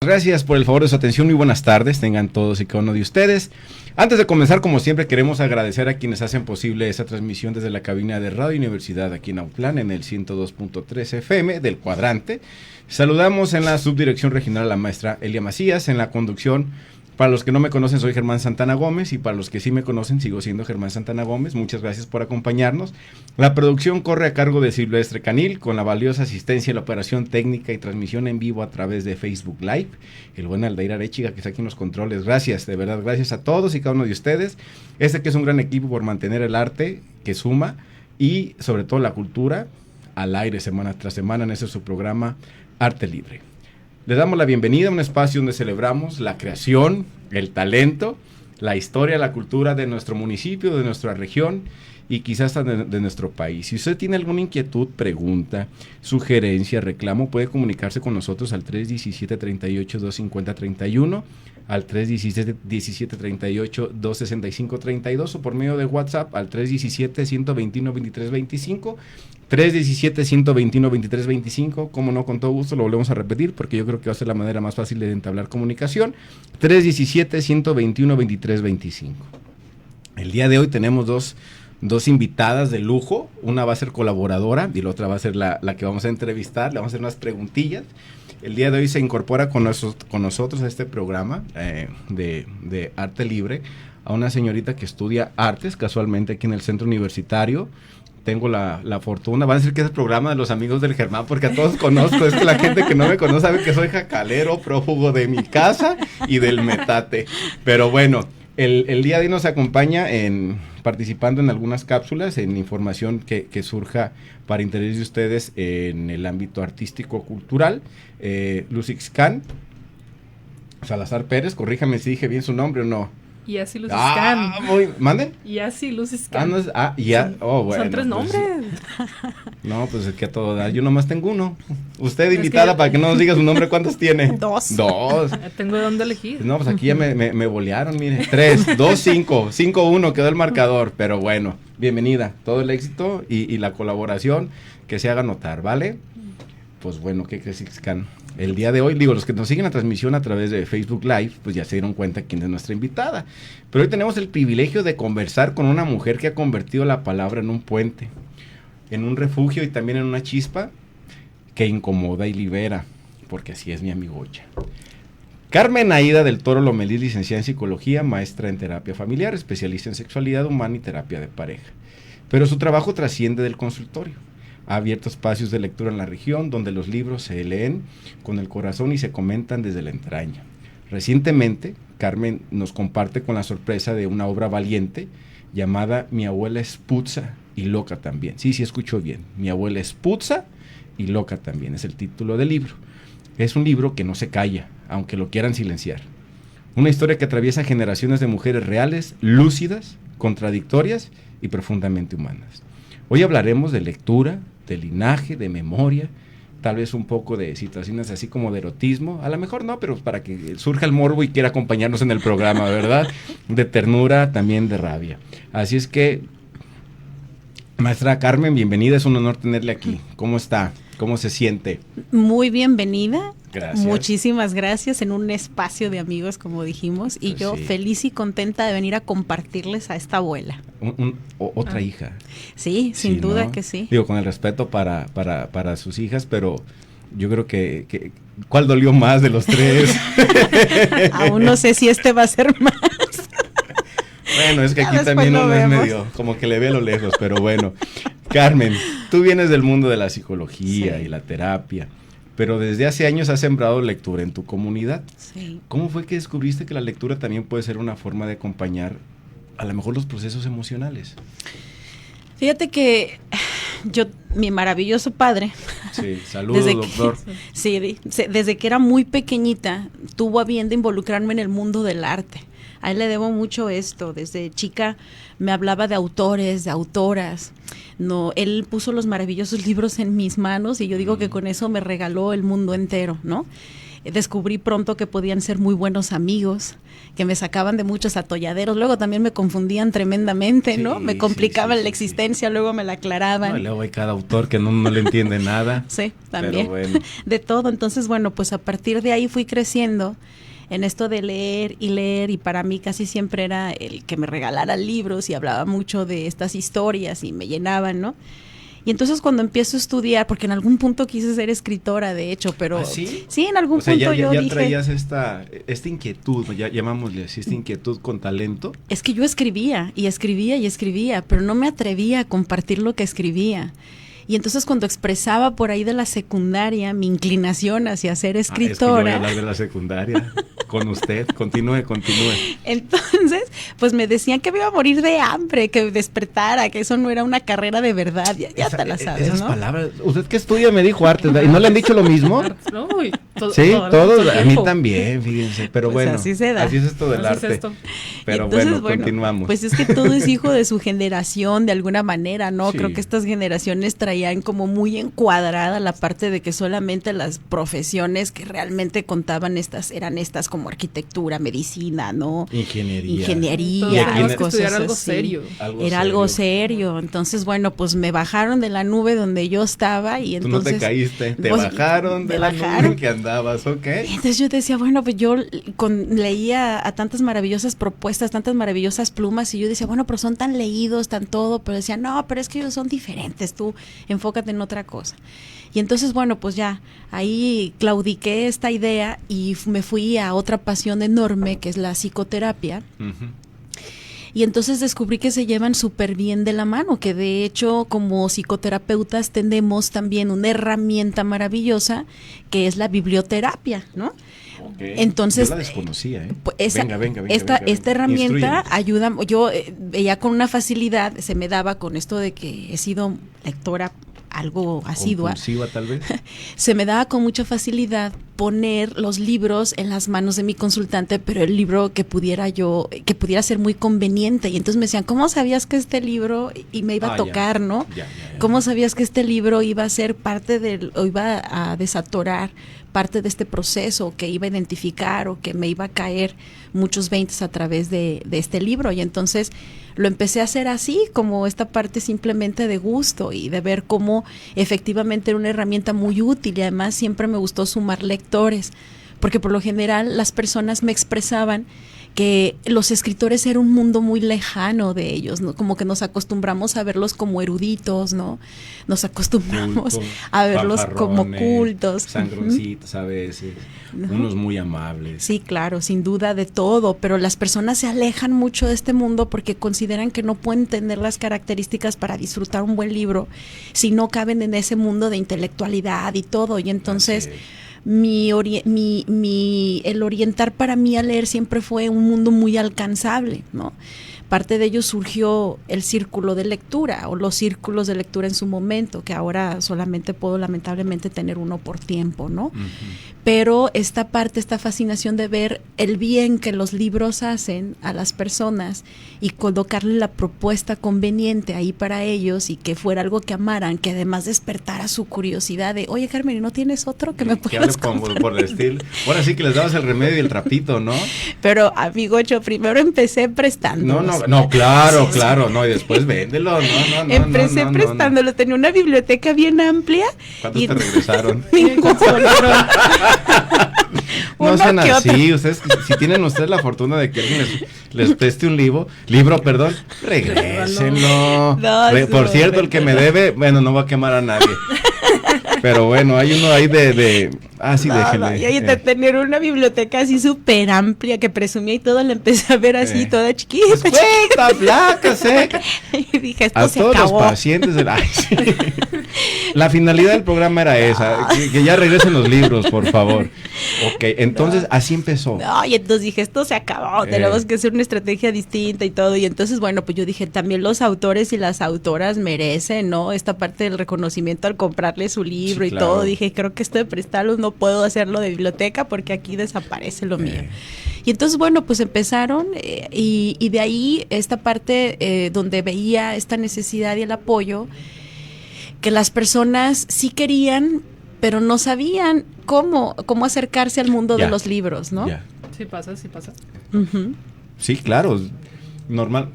Gracias por el favor de su atención. Muy buenas tardes, tengan todos y cada uno de ustedes. Antes de comenzar, como siempre, queremos agradecer a quienes hacen posible esta transmisión desde la cabina de Radio Universidad aquí en Autlán, en el 102.3 FM del Cuadrante. Saludamos en la subdirección regional a la maestra Elia Macías, en la conducción. Para los que no me conocen, soy Germán Santana Gómez, y para los que sí me conocen, sigo siendo Germán Santana Gómez. Muchas gracias por acompañarnos. La producción corre a cargo de Silvestre Canil, con la valiosa asistencia y la operación técnica y transmisión en vivo a través de Facebook Live. El buen Aldair Arechiga, que está aquí en los controles. Gracias, de verdad, gracias a todos y cada uno de ustedes. Que es un gran equipo por mantener el arte que suma y sobre todo la cultura al aire semana tras semana en ese su programa Arte Libre. Le damos la bienvenida a un espacio donde celebramos la creación, el talento, la historia, la cultura de nuestro municipio, de nuestra región y quizás de nuestro país. Si usted tiene alguna inquietud, pregunta, sugerencia, reclamo, puede comunicarse con nosotros al 317-38-250-31, al 317-38-265-32 o por medio de WhatsApp al 317-121-2325, 317-121-2325, como no, con todo gusto, lo volvemos a repetir porque yo creo que va a ser la manera más fácil de entablar comunicación, 317-121-2325. El día de hoy tenemos dos invitadas de lujo, una va a ser colaboradora y la otra va a ser la que vamos a entrevistar, le vamos a hacer unas preguntillas. El día de hoy se incorpora con nosotros a este programa de Arte Libre a una señorita que estudia artes, casualmente aquí en el Centro Universitario. Tengo la fortuna, van a decir que es el programa de los amigos del Germán, porque a todos conozco, es que la gente que no me conoce sabe que soy jacalero, prófugo de mi casa y del metate, pero bueno, el día de hoy nos acompaña participando en algunas cápsulas, en información que surja para interés de ustedes en el ámbito artístico-cultural, Luzixcan Salazar Pérez, corríjame si dije bien su nombre o no. Y así Luzixcan. ¿Manden? Y así Luzixcan. Bueno. Son tres nombres. No, pues es que a todo dar. Yo nomás tengo uno. Usted invitada para que no nos diga su nombre, ¿cuántos tiene? Dos. Tengo de dónde elegir. No, pues aquí ya me bolearon, mire. 3, 2, 5, 5, 1 quedó el marcador. Pero bueno, bienvenida. Todo el éxito y la colaboración que se haga notar, ¿vale? Pues bueno, ¿qué crees, Luzixcan? El día de hoy, los que nos siguen la transmisión a través de Facebook Live, pues ya se dieron cuenta quién es nuestra invitada. Pero hoy tenemos el privilegio de conversar con una mujer que ha convertido la palabra en un puente, en un refugio y también en una chispa que incomoda y libera, porque así es mi amigocha. Carmen Aida del Toro Lomelí, licenciada en Psicología, maestra en Terapia Familiar, especialista en Sexualidad Humana y Terapia de Pareja. Pero su trabajo trasciende del consultorio. Ha abierto espacios de lectura en la región donde los libros se leen con el corazón y se comentan desde la entraña. Recientemente, Carmen nos comparte con la sorpresa de una obra valiente llamada Mi abuela es putza y loca también. Sí, escuchó bien. Mi abuela es putza y loca también. Es el título del libro. Es un libro que no se calla, aunque lo quieran silenciar. Una historia que atraviesa generaciones de mujeres reales, lúcidas, contradictorias y profundamente humanas. Hoy hablaremos de lectura, de linaje, de memoria, tal vez un poco de situaciones así como de erotismo, a lo mejor no, pero para que surja el morbo y quiera acompañarnos en el programa, ¿verdad? De ternura, también de rabia. Así es que, maestra Carmen, bienvenida, es un honor tenerle aquí. ¿Cómo está? ¿Cómo se siente? Muy bienvenida. Gracias. Muchísimas gracias en un espacio de amigos, como dijimos, y Pues yo sí. Feliz y contenta de venir a compartirles a esta abuela. Otra hija. Sí, sin duda, ¿no? que sí. Digo, con el respeto para sus hijas, pero yo creo que ¿cuál dolió más de los tres? Aún no sé si este va a ser más. Bueno, es que Ya aquí después también lo uno es vemos. medio, como que le ve a lo lejos, pero bueno. Carmen, tú vienes del mundo de la psicología Sí. y la terapia, pero desde hace años has sembrado lectura en tu comunidad. Sí. ¿Cómo fue que descubriste que la lectura también puede ser una forma de acompañar a lo mejor los procesos emocionales? Fíjate que mi maravilloso padre, Sí, saludos, doctor. desde que era muy pequeñita, tuvo a bien de involucrarme en el mundo del arte. A él le debo mucho esto. Desde chica me hablaba de autores, de autoras. No, él puso los maravillosos libros en mis manos y yo digo que con eso me regaló el mundo entero, ¿no? descubrí pronto que podían ser muy buenos amigos, que me sacaban de muchos atolladeros, luego también me confundían tremendamente, ¿no? Me complicaban la existencia, luego me la aclaraban. No, y luego hay cada autor que no le entiende nada. Sí, también, pero bueno. De todo. Entonces, bueno, pues a partir de ahí fui creciendo en esto de leer, y para mí casi siempre era el que me regalaran libros y hablaba mucho de estas historias y me llenaban, ¿no? Y entonces cuando empiezo a estudiar, porque en algún punto quise ser escritora, de hecho, pero... ¿Ah, sí? Sí, en algún punto yo ya dije... traías esta inquietud, llamámosle así, esta inquietud con talento. Es que yo escribía, pero no me atrevía a compartir lo que escribía. Y entonces cuando expresaba por ahí de la secundaria mi inclinación hacia ser escritora... Es que yo voy a hablar de la secundaria con usted, continúe. Entonces, pues me decían que me iba a morir de hambre, que despertara, que eso no era una carrera de verdad, ya te la sabes, esas ¿no? palabras, ¿usted qué estudia? Me dijo artes, ¿y no le han dicho lo mismo? Uy, Sí, todos, a mí también, fíjense, pero pues bueno, así se da. así es esto del arte. Esto. Pero entonces, bueno, continuamos. Pues es que todo es hijo de su generación, de alguna manera, ¿no? Sí. Creo que estas generaciones traían como muy encuadrada la parte de que solamente las profesiones que realmente contaban eran estas como arquitectura, medicina, ¿no? Ingeniería, Todos cosas estudiar algo así. serio. Era algo serio. Entonces, bueno, pues me bajaron de la nube donde yo estaba y Tú entonces... no te caíste, te pues, bajaron de la nube que andabas, ¿ok? Entonces yo decía, bueno, pues yo leía a tantas maravillosas propuestas, tantas maravillosas plumas, y yo decía, bueno, pero son tan leídos, tan todo, pero decía, no, pero es que ellos son diferentes, tú enfócate en otra cosa. Y entonces, bueno, pues ya, ahí claudiqué esta idea y me fui a otra pasión enorme, que es la psicoterapia. Uh-huh. Y entonces descubrí que se llevan súper bien de la mano, que de hecho como psicoterapeutas tenemos también una herramienta maravillosa que es la biblioterapia, ¿no? Okay. Entonces, yo la desconocía, ¿eh? Venga. Esta herramienta ayuda, yo veía con una facilidad, se me daba con esto de que he sido lectora algo asidua, tal vez. Se me daba con mucha facilidad poner los libros en las manos de mi consultante, pero el libro que pudiera ser muy conveniente. Y entonces me decían, ¿cómo sabías que este libro y me iba a tocar, ¿no? Ya. ¿Cómo sabías que este libro iba a ser o iba a desatorar parte de este proceso, que iba a identificar o que me iba a caer muchos veintes a través de este libro? Y entonces lo empecé a hacer así, como esta parte simplemente de gusto y de ver cómo efectivamente era una herramienta muy útil, y además siempre me gustó sumar lectores, porque por lo general las personas me expresaban que los escritores era un mundo muy lejano de ellos, ¿no? Como que nos acostumbramos a verlos como eruditos, ¿no? Nos acostumbramos a verlos como cultos. Sangroncitos a veces, ¿no? Unos muy amables. Sí, claro, sin duda de todo, pero las personas se alejan mucho de este mundo porque consideran que no pueden tener las características para disfrutar un buen libro si no caben en ese mundo de intelectualidad y todo, y entonces... el orientar para mí a leer siempre fue un mundo muy alcanzable, ¿no? Parte de ello surgió el círculo de lectura o los círculos de lectura en su momento, que ahora solamente puedo lamentablemente tener uno por tiempo, ¿no? Uh-huh. Pero esta fascinación de ver el bien que los libros hacen a las personas y colocarle la propuesta conveniente ahí para ellos y que fuera algo que amaran, que además despertara su curiosidad de, oye, Carmen, ¿no tienes otro que me puedas comprar? Por el estilo. Ahora sí que les dabas el remedio y el trapito, ¿no? Pero, amigo, yo primero empecé prestando. No, claro, no, y después véndelo, no. Empecé prestándolo, tenía una biblioteca bien amplia. ¿Cuántos te regresaron? No sean así, ustedes, si tienen ustedes la fortuna de que alguien les preste un libro, regrésenlo. Por cierto, el que me debe, bueno, no va a quemar a nadie. Pero bueno, hay uno ahí déjenle. Y de tener una biblioteca así súper amplia que presumía y todo, la empecé a ver así, toda chiquita. Suelta, flaca, seca. Y dije, esto a se todos acabó. Los pacientes sí. La finalidad del programa era esa, que ya regresen los libros, por favor. Ok, entonces así empezó. No, y entonces dije, esto se acabó, tenemos que hacer una estrategia distinta y todo. Y entonces, bueno, pues yo dije, también los autores y las autoras merecen, ¿no? Esta parte del reconocimiento al comprarle su libro y todo. Dije, creo que esto de prestarlos no puedo hacerlo de biblioteca porque aquí desaparece lo mío. Y entonces, bueno, pues empezaron y de ahí esta parte donde veía esta necesidad y el apoyo, que las personas sí querían, pero no sabían cómo acercarse al mundo de los libros, ¿no? Sí pasa. Uh-huh. Sí, claro, normal.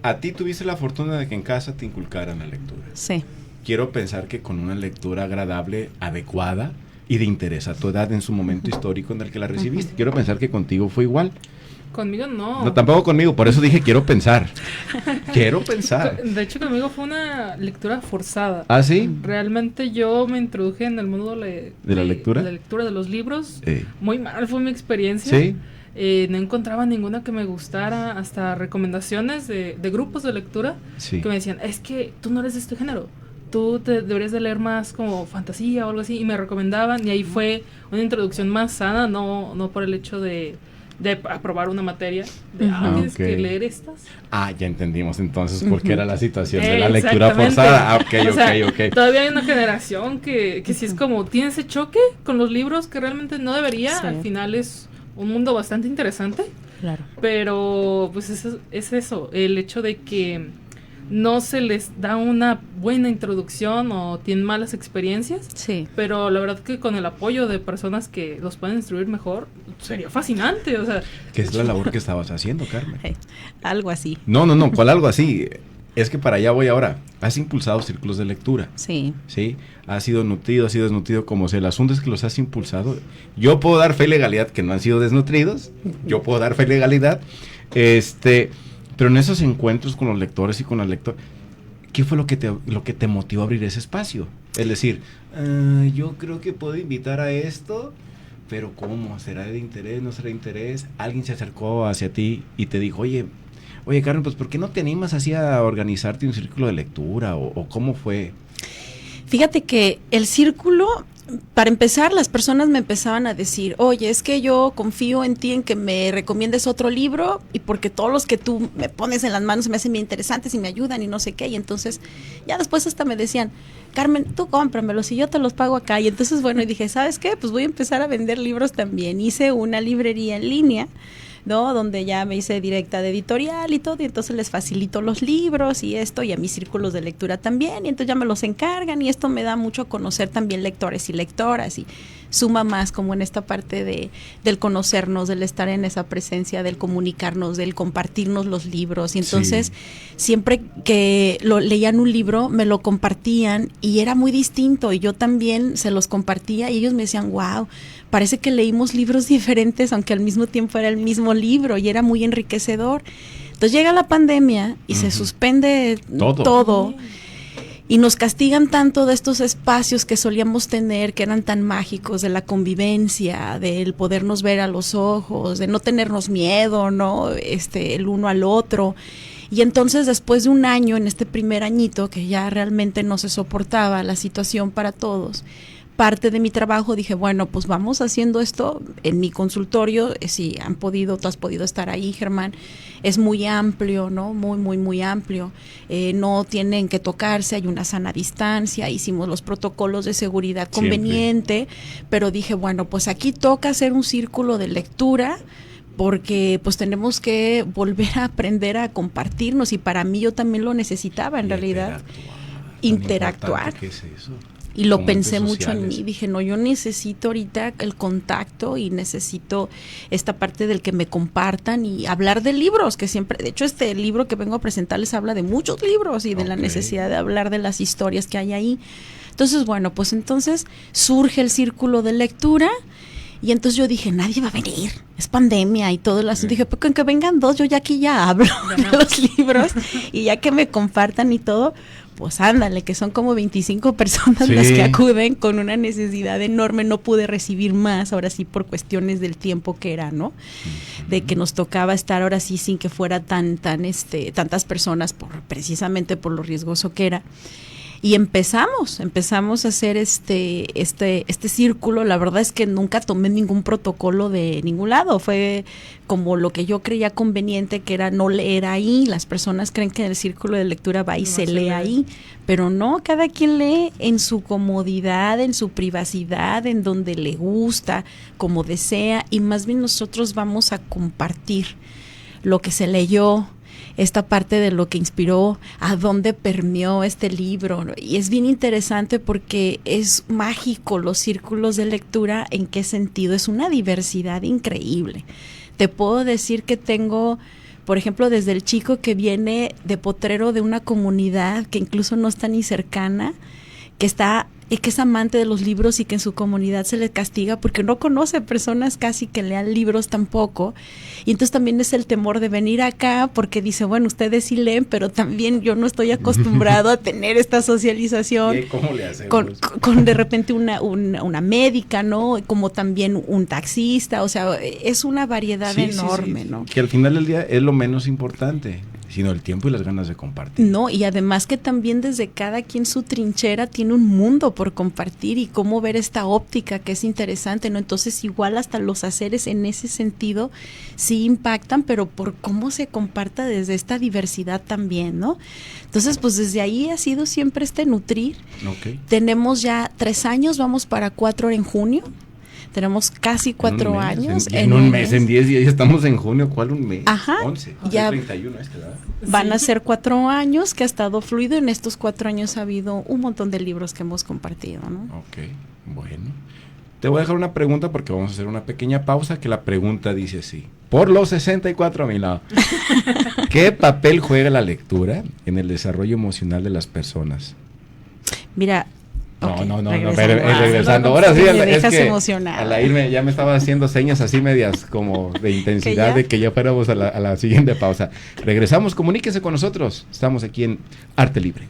A ti tuviste la fortuna de que en casa te inculcaran la lectura. Sí. Quiero pensar que con una lectura agradable, adecuada y de interés a tu edad en su momento histórico en el que la recibiste. Quiero pensar que contigo fue igual. Conmigo no. No, tampoco conmigo, por eso dije quiero pensar. Quiero pensar. De hecho, conmigo fue una lectura forzada. ¿Ah, sí? Realmente yo me introduje en el mundo de la lectura. De la lectura de los libros. Muy mal fue mi experiencia. Sí. No encontraba ninguna que me gustara, hasta recomendaciones de grupos de lectura que me decían, es que tú no eres de este género, tú deberías de leer más como fantasía o algo así, y me recomendaban, y ahí fue una introducción más sana, no por el hecho de aprobar una materia, tienes que leer estas. Ya entendimos entonces por qué era la situación de la lectura forzada. Ok. Todavía hay una generación que sí es como, tiene ese choque con los libros que realmente no debería, al final es un mundo bastante interesante. Claro. Pero pues es eso, el hecho de que no se les da una buena introducción o tienen malas experiencias. Sí. Pero la verdad que con el apoyo de personas que los pueden instruir mejor, sería fascinante, o sea. ¿Qué es la labor que estabas haciendo, Carmen? Algo así. No, ¿cuál algo así? Es que para allá voy ahora. Has impulsado círculos de lectura. Sí. Sí. Has sido nutrido, has sido desnutrido, como sea. El asunto es que los has impulsado. Yo puedo dar fe y legalidad que no han sido desnutridos. Yo puedo dar fe y legalidad. Pero en esos encuentros con los lectores y con las lectoras, ¿qué fue lo que te motivó a abrir ese espacio? Es decir, yo creo que puedo invitar a esto, pero ¿cómo? ¿Será de interés? ¿No será de interés? Alguien se acercó hacia ti y te dijo, oye, Carmen, pues ¿por qué no te animas así a organizarte un círculo de lectura? ¿O cómo fue? Fíjate que el círculo, para empezar, las personas me empezaban a decir, oye, es que yo confío en ti en que me recomiendes otro libro, y porque todos los que tú me pones en las manos se me hacen bien interesantes y me ayudan y no sé qué, y entonces ya después hasta me decían, Carmen, tú cómpramelos y yo te los pago acá, y entonces bueno, y dije, ¿sabes qué? Pues voy a empezar a vender libros también. Hice una librería en línea, ¿no? Donde ya me hice directa de editorial y todo, y entonces les facilito los libros y esto, y a mis círculos de lectura también, y entonces ya me los encargan, y esto me da mucho a conocer también lectores y lectoras, y suma más como en esta parte del conocernos, del estar en esa presencia, del comunicarnos, del compartirnos los libros, y entonces siempre que leían un libro me lo compartían y era muy distinto, y yo también se los compartía y ellos me decían, wow, parece que leímos libros diferentes, aunque al mismo tiempo era el mismo libro, y era muy enriquecedor. Entonces llega la pandemia y se suspende todo. Y nos castigan tanto de estos espacios que solíamos tener, que eran tan mágicos, de la convivencia, del podernos ver a los ojos, de no tenernos miedo, ¿no? El uno al otro. Y entonces después de un año, en este primer añito, que ya realmente no se soportaba la situación para todos, parte de mi trabajo dije, bueno, pues vamos haciendo esto en mi consultorio, si han podido, tú has podido estar ahí, Germán, es muy amplio, ¿no? Muy amplio, no tienen que tocarse, hay una sana distancia, hicimos los protocolos de seguridad conveniente, pero dije, bueno, pues aquí toca hacer un círculo de lectura, porque pues tenemos que volver a aprender a compartirnos, y para mí yo también lo necesitaba en realidad, interactuar. ¿Qué es eso? Y lo pensé mucho en mí, dije, no, yo necesito ahorita el contacto y necesito esta parte del que me compartan y hablar de libros, que siempre, de hecho este libro que vengo a presentarles habla de muchos libros y de la necesidad de hablar de las historias que hay ahí. Entonces, bueno, pues entonces surge el círculo de lectura. Y entonces yo dije, nadie va a venir, es pandemia y todo el asunto. Dije, pues con que vengan dos, yo ya aquí ya hablo de los libros y ya que me compartan y todo, pues ándale, que son como 25 personas las que acuden con una necesidad enorme. No pude recibir más, ahora sí, por cuestiones del tiempo que era, ¿no? De que nos tocaba estar ahora sí sin que fuera tantas personas, precisamente por lo riesgoso que era. Y empezamos a hacer este círculo. La verdad es que nunca tomé ningún protocolo de ningún lado. Fue como lo que yo creía conveniente, que era no leer ahí. Las personas creen que el círculo de lectura va y se lee ahí, pero no, cada quien lee en su comodidad, en su privacidad, en donde le gusta, como desea, y más bien nosotros vamos a compartir lo que se leyó, esta parte de lo que inspiró, a dónde permeó este libro, ¿no? Y es bien interesante porque es mágico los círculos de lectura. ¿En qué sentido? Es una diversidad increíble. Te puedo decir que tengo, por ejemplo, desde el chico que viene de potrero de una comunidad que incluso no está ni cercana, que es amante de los libros y que en su comunidad se le castiga porque no conoce personas casi que lean libros tampoco. Y entonces también es el temor de venir acá porque dice, bueno, ustedes sí leen, pero también yo no estoy acostumbrado a tener esta socialización. ¿Y cómo le hacemos? Con de repente una médica, ¿no? Como también un taxista, o sea, es una variedad enorme, ¿no? Que al final del día es lo menos importante, sino el tiempo y las ganas de compartir. No, y además que también desde cada quien su trinchera tiene un mundo por compartir y cómo ver esta óptica que es interesante, ¿no? Entonces igual hasta los haceres en ese sentido sí impactan, pero por cómo se comparta desde esta diversidad también, ¿no? Entonces pues desde ahí ha sido siempre nutrir. Okay. Tenemos ya 3 años, vamos para 4 en junio. Tenemos casi 4 años. En un mes, en 10 días, ya estamos en junio. ¿Cuál un mes? Ajá. 11. Ya 31 ¿verdad? Van a ser 4 años que ha estado fluido. En estos 4 años ha habido un montón de libros que hemos compartido, ¿no? Ok, bueno. Te voy a dejar una pregunta porque vamos a hacer una pequeña pausa, que la pregunta dice así. Por los 64,000, no. ¿Qué papel juega la lectura en el desarrollo emocional de las personas? Mira... Regresando. Ahora sí, es que emocionada. Al irme ya me estaba haciendo señas así medias como de intensidad de que ya fuéramos a la siguiente pausa. Regresamos, comuníquese con nosotros. Estamos aquí en Arte Libre.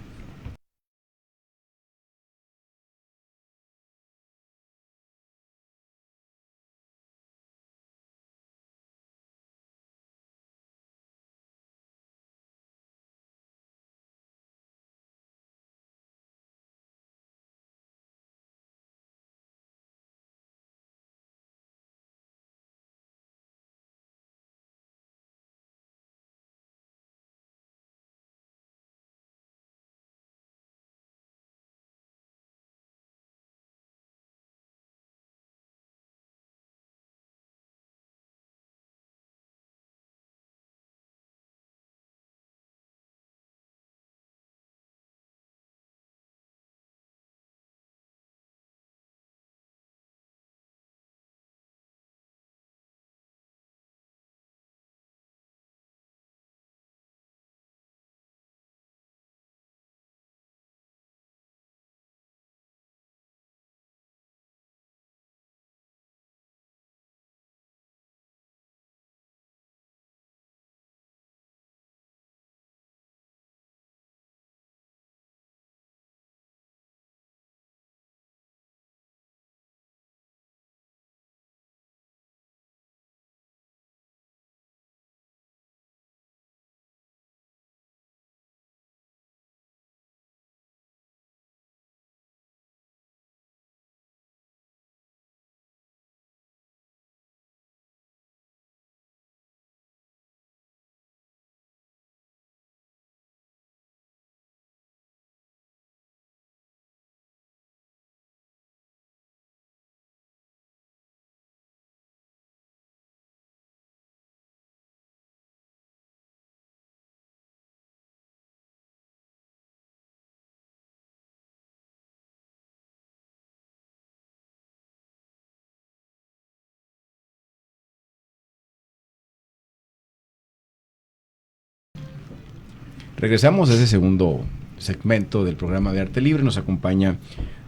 Regresamos a ese segundo segmento del programa de Arte Libre. Nos acompaña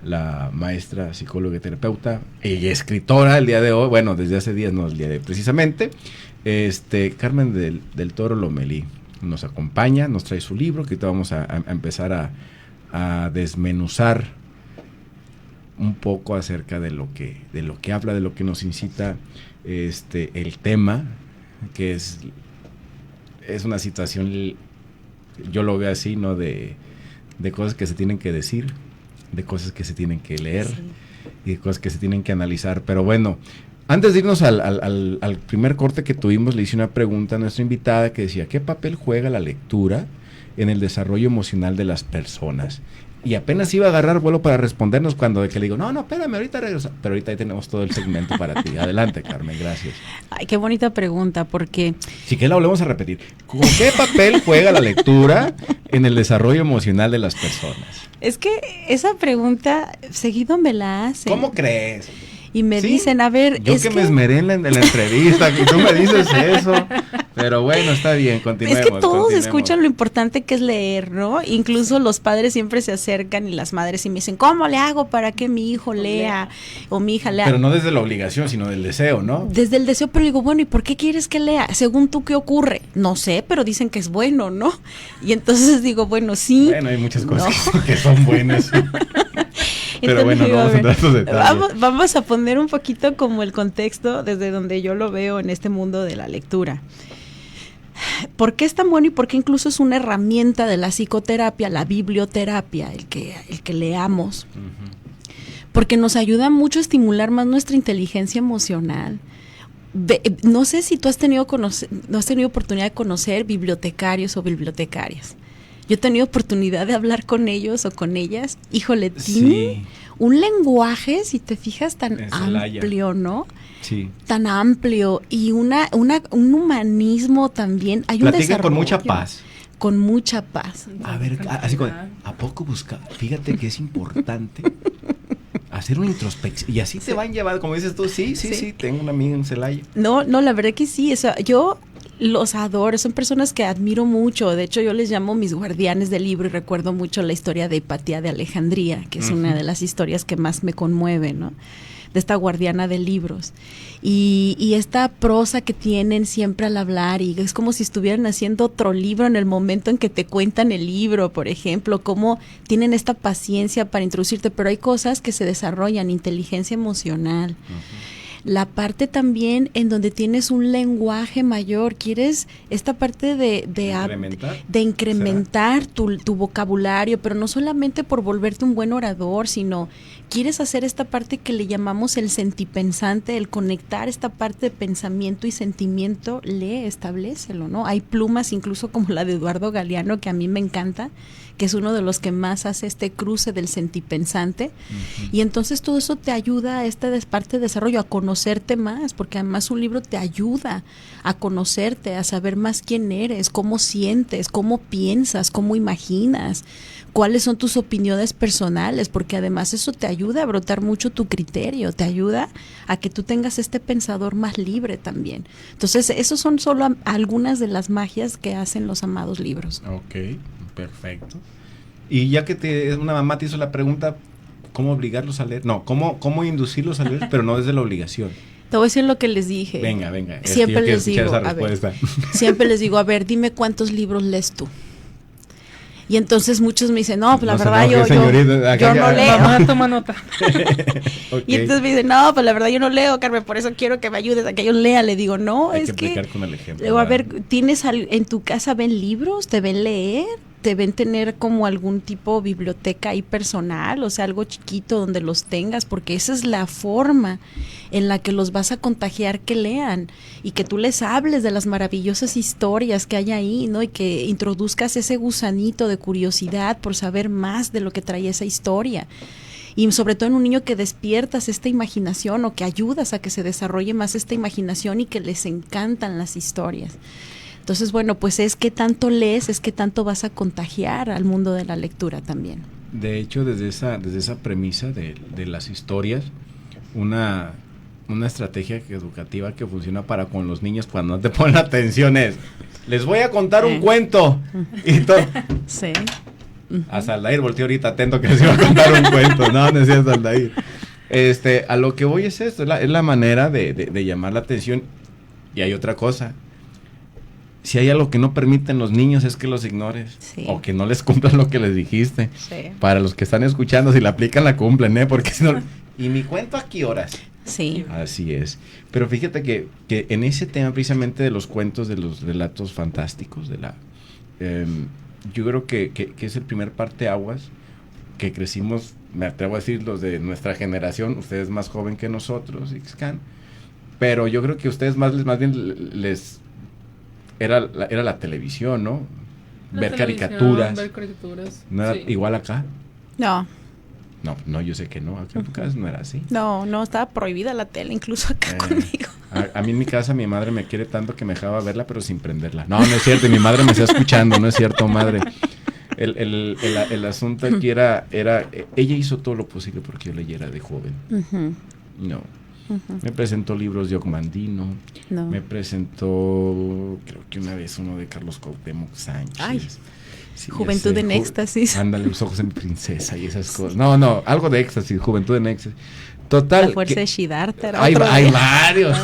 la maestra, psicóloga y terapeuta y escritora el día de hoy, bueno, desde hace días, no el día de precisamente, Carmen del Toro Lomelí. Nos acompaña, nos trae su libro, que ahorita vamos a empezar a desmenuzar un poco acerca de lo que habla, de lo que nos incita el tema, que es una situación, yo lo veo así, ¿no? De cosas que se tienen que decir, de cosas que se tienen que leer, sí, y de cosas que se tienen que analizar. Pero bueno, antes de irnos al primer corte que tuvimos, le hice una pregunta a nuestra invitada que decía, ¿qué papel juega la lectura en el desarrollo emocional de las personas? Y apenas iba a agarrar vuelo para respondernos cuando de que le digo, no, espérame, ahorita regreso. Pero ahorita ahí tenemos todo el segmento para ti. Adelante, Carmen, gracias. Ay, qué bonita pregunta, porque... Si que la volvemos a repetir. ¿Con qué papel juega la lectura en el desarrollo emocional de las personas? Es que esa pregunta seguido me la hacen. ¿Cómo crees? Y me dicen, a ver... Yo que me esmeré en la entrevista, y tú me dices eso. Pero bueno, está bien, continuemos. Es que todos escuchan lo importante que es leer, ¿no? Incluso los padres siempre se acercan y las madres y me dicen, ¿cómo le hago para que mi hijo lea o mi hija lea? Pero no desde la obligación, sino del deseo, ¿no? Desde el deseo, pero digo, bueno, ¿y por qué quieres que lea? Según tú, ¿qué ocurre? No sé, pero dicen que es bueno, ¿no? Y entonces digo, bueno, sí. Bueno, hay muchas cosas que son buenas. Pero bueno, no vamos a entrar en esos detalles. Vamos a poner un poquito como el contexto desde donde yo lo veo en este mundo de la lectura. ¿Por qué es tan bueno y por qué incluso es una herramienta de la psicoterapia, la biblioterapia, el que leamos? Uh-huh. Porque nos ayuda mucho a estimular más nuestra inteligencia emocional. No sé si tú has tenido oportunidad de conocer bibliotecarios o bibliotecarias. Yo he tenido oportunidad de hablar con ellos o con ellas. Híjole, tiene un lenguaje, si te fijas, tan amplio, ¿no? Sí. Tan amplio y un humanismo también. Hay un desarrollo. Con mucha paz. Con mucha paz. A ver, así como, ¿a poco buscar? Fíjate que es importante hacer una introspección. Y así te van llevando, como dices tú, sí, tengo una amiga en Celaya. No, la verdad que sí. O sea, yo los adoro, son personas que admiro mucho. De hecho, yo les llamo mis guardianes del libro y recuerdo mucho la historia de Hipatía de Alejandría, que es una de las historias que más me conmueve, ¿no? De esta guardiana de libros. Y esta prosa que tienen siempre al hablar, y es como si estuvieran haciendo otro libro en el momento en que te cuentan el libro, por ejemplo, cómo tienen esta paciencia para introducirte, pero hay cosas que se desarrollan, inteligencia emocional. Uh-huh. La parte también en donde tienes un lenguaje mayor, quieres esta parte de incrementar tu vocabulario, pero no solamente por volverte un buen orador, sino quieres hacer esta parte que le llamamos el sentipensante, el conectar esta parte de pensamiento y sentimiento, establécelo, ¿no? Hay plumas incluso como la de Eduardo Galeano, que a mí me encanta, que es uno de los que más hace este cruce del sentipensante, uh-huh. Y entonces todo eso te ayuda a esta parte de desarrollo, a conocerte más, porque además un libro te ayuda a conocerte, a saber más quién eres, cómo sientes, cómo piensas, cómo imaginas, cuáles son tus opiniones personales, porque además eso te ayuda a brotar mucho tu criterio, te ayuda a que tú tengas este pensador más libre también. Entonces, esos son solo algunas de las magias que hacen los amados libros. Ok, perfecto. Y ya que una mamá te hizo la pregunta, ¿cómo obligarlos a leer? No, ¿cómo inducirlos a leer, pero no desde la obligación? Te voy a decir lo que les dije. Venga. Siempre les digo, siempre les digo, a ver, dime cuántos libros lees tú. Y entonces muchos me dicen, no, pues la verdad yo no leo. Mamá, toma nota. Okay. Y entonces me dicen, no, pues la verdad yo no leo, Carmen, por eso quiero que me ayudes a que yo lea. Le digo, no, hay es que explicar con el ejemplo. Luego, a ver, ¿tienes en tu casa ven libros? ¿Te ven leer? ¿Te ven tener como algún tipo de biblioteca ahí personal? O sea, algo chiquito donde los tengas, porque esa es la forma en la que los vas a contagiar que lean y que tú les hables de las maravillosas historias que hay ahí, ¿no? Y que introduzcas ese gusanito de curiosidad por saber más de lo que trae esa historia. Y sobre todo en un niño que despiertas esta imaginación o que ayudas a que se desarrolle más esta imaginación y que les encantan las historias. Entonces, bueno, pues es que tanto lees, es que tanto vas a contagiar al mundo de la lectura también. De hecho, desde esa premisa de las historias, una estrategia educativa que funciona para con los niños cuando no te ponen atención es, les voy a contar un cuento. Y todo. Sí. A Saldair, volteé ahorita atento que les iba a contar un cuento. No decía Saldair. A lo que voy es esto, es la manera de llamar la atención. Y hay otra cosa. Si hay algo que no permiten los niños es que los ignores, sí, o que no les cumplas lo que les dijiste. Sí. Para los que están escuchando, si la aplican, la cumplen, porque si no... ¿Y mi cuento a qué horas? Sí. Así es. Pero fíjate que en ese tema precisamente de los cuentos, de los relatos fantásticos, yo creo que es el primer parteaguas que crecimos, me atrevo a decir, los de nuestra generación, ustedes más joven que nosotros, Ixcan, pero yo creo que ustedes más bien les... Era la televisión, ¿no? Ver caricaturas. Ver caricaturas. ¿No era sí. igual acá? No. No, yo sé que no, acá en tu casa no era así. No, estaba prohibida la tele, incluso acá conmigo. A mí en mi casa mi madre me quiere tanto que me dejaba verla, pero sin prenderla. No es cierto, y mi madre me está escuchando, no es cierto, madre. El asunto aquí era, ella hizo todo lo posible porque yo leyera de joven. No. Me presentó libros de Ogmandino, me presentó, creo que una vez uno de Carlos Cuauhtémoc Sánchez. Ay. Sí, Juventud en éxtasis. Ándale, Los ojos de mi princesa y esas cosas. No, algo de éxtasis, Juventud en éxtasis. Total. La fuerza de Siddhartha. Hay varios,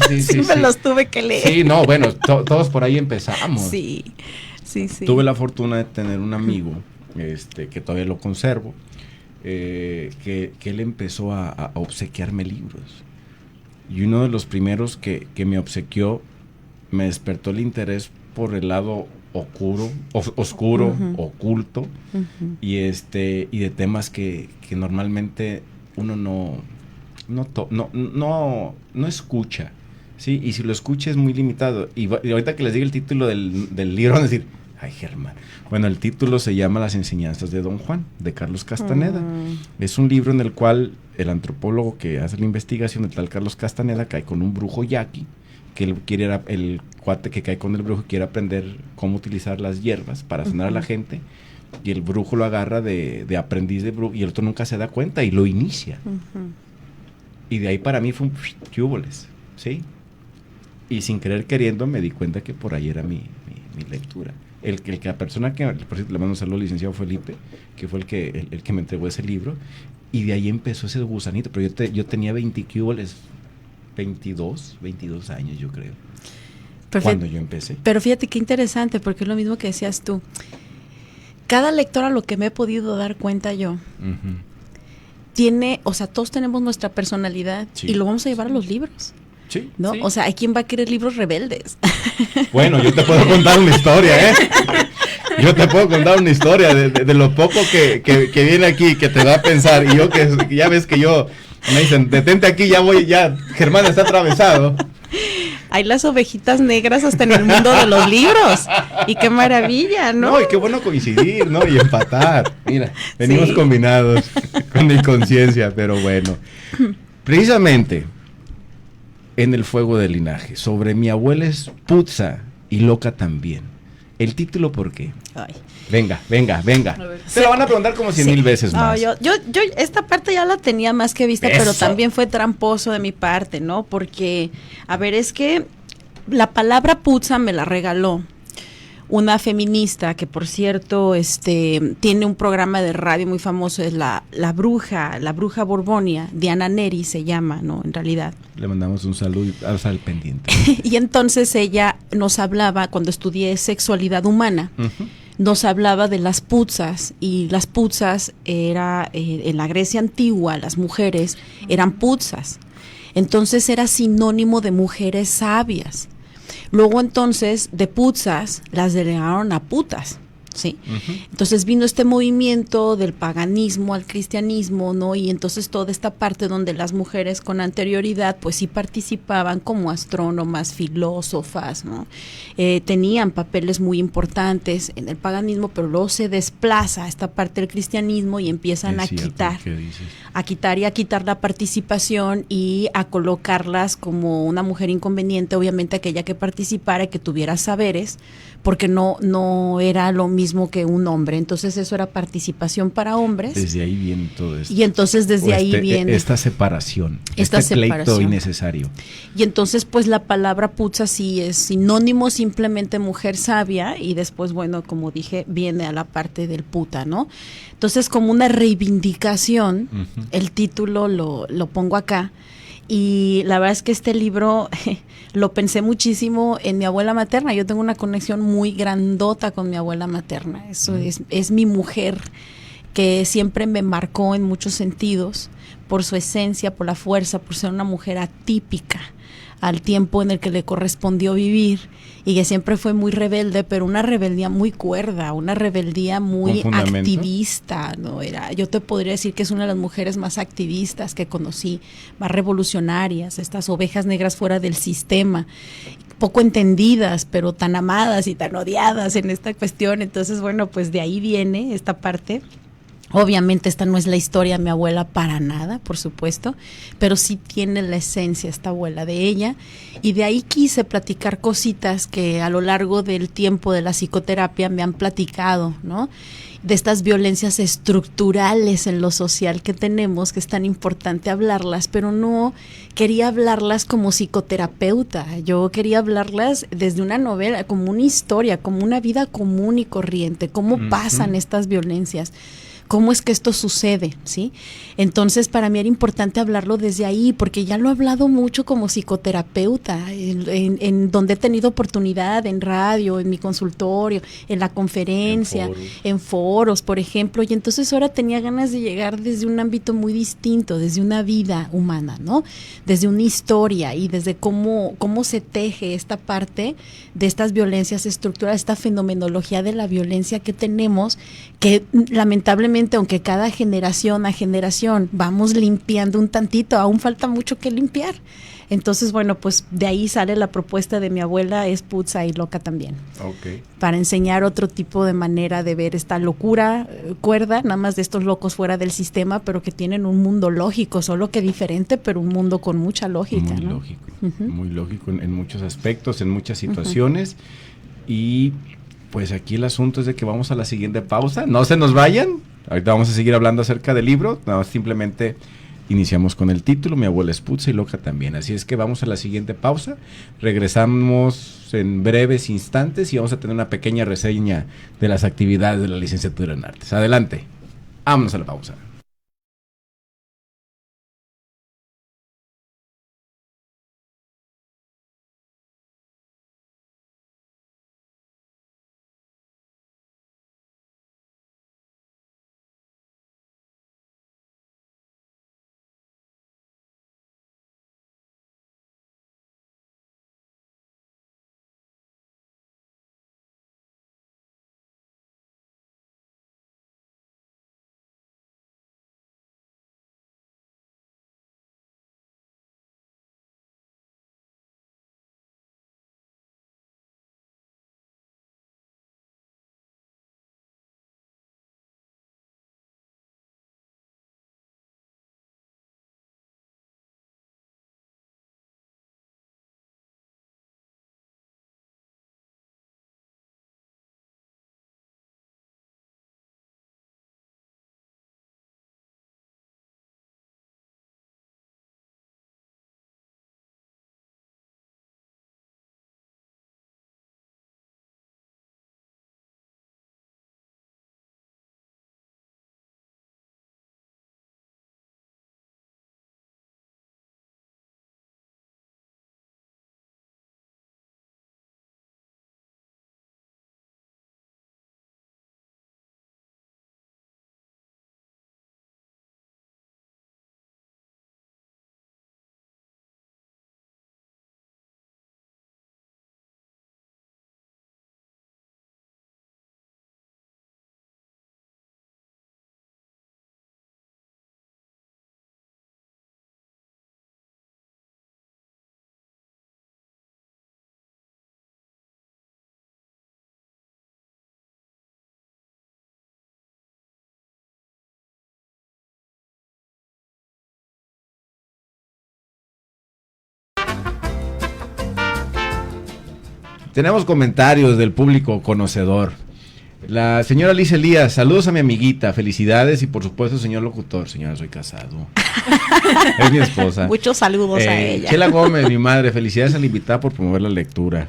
sí. Sí, me los tuve que leer. Sí, no, bueno, todos por ahí empezamos. Sí. Tuve la fortuna de tener un amigo, que todavía lo conservo, que él empezó a obsequiarme libros. Y uno de los primeros que me obsequió me despertó el interés por el lado oscuro, oculto, y de temas que normalmente uno no escucha, ¿sí? Y si lo escucha es muy limitado. Y ahorita que les diga el título del libro van a decir, ay, Germán. Bueno, el título se llama Las enseñanzas de Don Juan, de Carlos Castaneda. Es un libro en el cual el antropólogo que hace la investigación, el tal Carlos Castaneda, cae con un brujo yaqui, que él quiere, el cuate que cae con el brujo quiere aprender cómo utilizar las hierbas para sanar a la gente, y el brujo lo agarra de aprendiz de brujo, y el otro nunca se da cuenta y lo inicia. Y de ahí para mí fue un chúboles, ¿sí? Y sin querer queriendo me di cuenta que por ahí era mi lectura. La persona que, por cierto, le mando un saludo al licenciado Felipe, que fue el que me entregó ese libro, y de ahí empezó ese gusanito, pero yo tenía 22 años, yo creo, cuando yo empecé. Pero fíjate qué interesante, porque es lo mismo que decías tú. Cada lector, a lo que me he podido dar cuenta yo, tiene, o sea, todos tenemos nuestra personalidad, y lo vamos a llevar a los libros. Sí. ¿No? Sí. O sea, hay quien va a querer libros rebeldes. Bueno, yo te puedo contar una historia, Yo te puedo contar una historia de lo poco que viene aquí, que te da a pensar. Y yo que ya ves que yo, me dicen, detente aquí, ya Germán está atravesado. Hay las ovejitas negras hasta en el mundo de los libros. Y qué maravilla, ¿no? No, y qué bueno coincidir, ¿no? Y empatar. Mira, venimos combinados con mi conciencia, pero bueno. Precisamente en el fuego del linaje, sobre mi abuela es putza y loca también. El título, ¿por qué? Ay. Venga. Se lo van a preguntar como 100,000 veces más. Yo esta parte ya la tenía más que vista, pero también fue tramposo de mi parte, ¿no? Porque, a ver, es que la palabra putza me la regaló una feminista que, por cierto, tiene un programa de radio muy famoso, es la bruja Borbonia, Diana Neri se llama, ¿no? En realidad. Le mandamos un saludo al pendiente. Y entonces ella nos hablaba, cuando estudié sexualidad humana, nos hablaba de las putzas, y las putzas era, en la Grecia antigua, las mujeres eran putzas. Entonces era sinónimo de mujeres sabias. Luego entonces de putzas las delegaron a putas, ¿sí? Entonces vino este movimiento del paganismo al cristianismo, ¿no? Y entonces toda esta parte donde las mujeres con anterioridad pues sí participaban como astrónomas, filósofas, ¿no? Tenían papeles muy importantes en el paganismo, pero luego se desplaza esta parte del cristianismo y empiezan a quitar la participación y a colocarlas como una mujer inconveniente, obviamente aquella que participara y que tuviera saberes, porque no era lo mismo que un hombre. Entonces eso era participación para hombres. Desde ahí viene todo esto. Y entonces desde ahí viene esta separación, pleito innecesario. Y entonces pues la palabra putza sí es sinónimo simplemente mujer sabia, y después, bueno, como dije, viene a la parte del puta, ¿no? Entonces, como una reivindicación, el título lo pongo acá. Y la verdad es que este libro lo pensé muchísimo en mi abuela materna. Yo tengo una conexión muy grandota con mi abuela materna. Eso es mi mujer, que siempre me marcó en muchos sentidos, por su esencia, por la fuerza, por ser una mujer atípica al tiempo en el que le correspondió vivir, y que siempre fue muy rebelde, pero una rebeldía muy cuerda, una rebeldía muy activista, ¿no? Yo te podría decir que es una de las mujeres más activistas que conocí, más revolucionarias, estas ovejas negras fuera del sistema, poco entendidas, pero tan amadas y tan odiadas en esta cuestión. Entonces, bueno, pues de ahí viene esta parte. Obviamente esta no es la historia de mi abuela para nada, por supuesto, pero sí tiene la esencia esta abuela de ella, y de ahí quise platicar cositas que a lo largo del tiempo de la psicoterapia me han platicado, ¿no? De estas violencias estructurales en lo social que tenemos, que es tan importante hablarlas, pero no quería hablarlas como psicoterapeuta, yo quería hablarlas desde una novela, como una historia, como una vida común y corriente, cómo pasan estas violencias. ¿Cómo es que esto sucede? ¿Sí? Entonces, para mí era importante hablarlo desde ahí, porque ya lo he hablado mucho como psicoterapeuta, en donde he tenido oportunidad, en radio, en mi consultorio, en la conferencia, en foros, por ejemplo, y entonces ahora tenía ganas de llegar desde un ámbito muy distinto, desde una vida humana, ¿no? Desde una historia y desde cómo se teje esta parte de estas violencias estructurales, esta fenomenología de la violencia que tenemos, que lamentablemente, aunque cada generación a generación vamos limpiando un tantito, aún falta mucho que limpiar. Entonces, bueno, pues de ahí sale la propuesta de mi abuela, es putza y loca también. Okay. Para enseñar otro tipo de manera de ver esta locura cuerda, nada más de estos locos fuera del sistema, pero que tienen un mundo lógico, solo que diferente, pero un mundo con mucha lógica. Muy lógico, muy lógico en muchos aspectos, en muchas situaciones. Y pues aquí el asunto es de que vamos a la siguiente pausa. No se nos vayan. Ahorita vamos a seguir hablando acerca del libro. Nada más simplemente iniciamos con el título. Mi abuela es putza y loca también. Así es que vamos a la siguiente pausa. Regresamos en breves instantes y vamos a tener una pequeña reseña de las actividades de la licenciatura en artes. Adelante. Vámonos a la pausa. Tenemos comentarios del público conocedor. La señora Liz Elías, saludos a mi amiguita, felicidades y por supuesto señor locutor. Señora, soy casado. Es mi esposa. Muchos saludos a ella. Chela Gómez, mi madre, felicidades a la invitada por promover la lectura.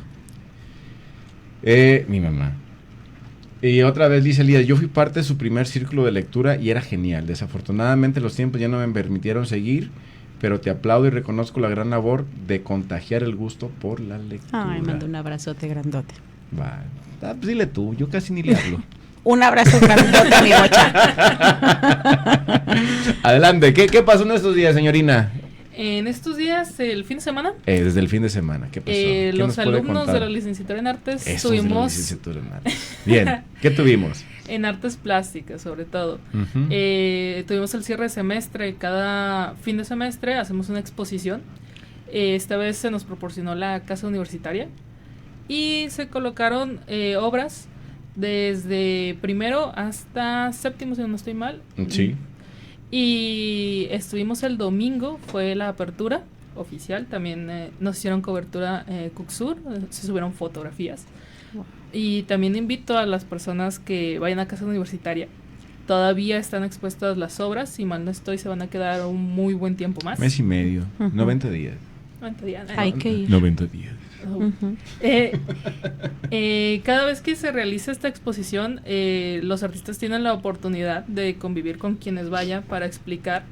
Mi mamá. Y otra vez Liz Elías, yo fui parte de su primer círculo de lectura y era genial. Desafortunadamente los tiempos ya no me permitieron seguir, pero te aplaudo y reconozco la gran labor de contagiar el gusto por la lectura. Ay, mando un abrazote grandote. Va, pues dile tú, yo casi ni le hablo. Un abrazo grandote, mi bocha. Adelante, ¿qué pasó en estos días, señorina? En estos días, el fin de semana. Desde el fin de semana, ¿qué pasó? Los alumnos de la licenciatura en artes tuvimos. De la licenciatura en artes. Bien, ¿qué tuvimos? En artes plásticas, sobre todo. Tuvimos el cierre de semestre. Cada fin de semestre hacemos una exposición. Esta vez se nos proporcionó la casa universitaria y se colocaron obras desde primero hasta séptimo, si no estoy mal. Sí. Y estuvimos el domingo, fue la apertura oficial, también nos hicieron cobertura Cucsur, se subieron fotografías. Wow. Y también invito a las personas que vayan a Casa Universitaria. Todavía están expuestas las obras, si mal no estoy, se van a quedar un muy buen tiempo más. Mes y medio, 90 días. 90 días. Hay que ir. 90 días. Cada vez que se realiza esta exposición, los artistas tienen la oportunidad de convivir con quienes vayan para explicar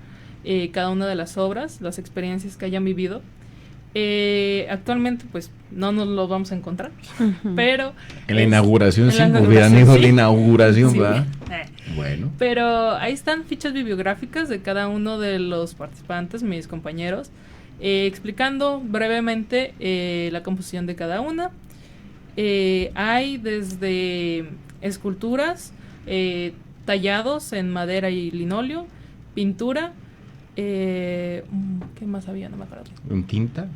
cada una de las obras, las experiencias que hayan vivido. Actualmente pues no nos lo vamos a encontrar, pero en la inauguración sí hubieran ido a la inauguración, sí, ¿verdad? Bueno. Pero ahí están fichas bibliográficas de cada uno de los participantes, mis compañeros, explicando brevemente la composición de cada una. Hay desde esculturas, tallados en madera y linóleo, pintura. ¿Qué más había? No me acuerdo. ¿En tinta?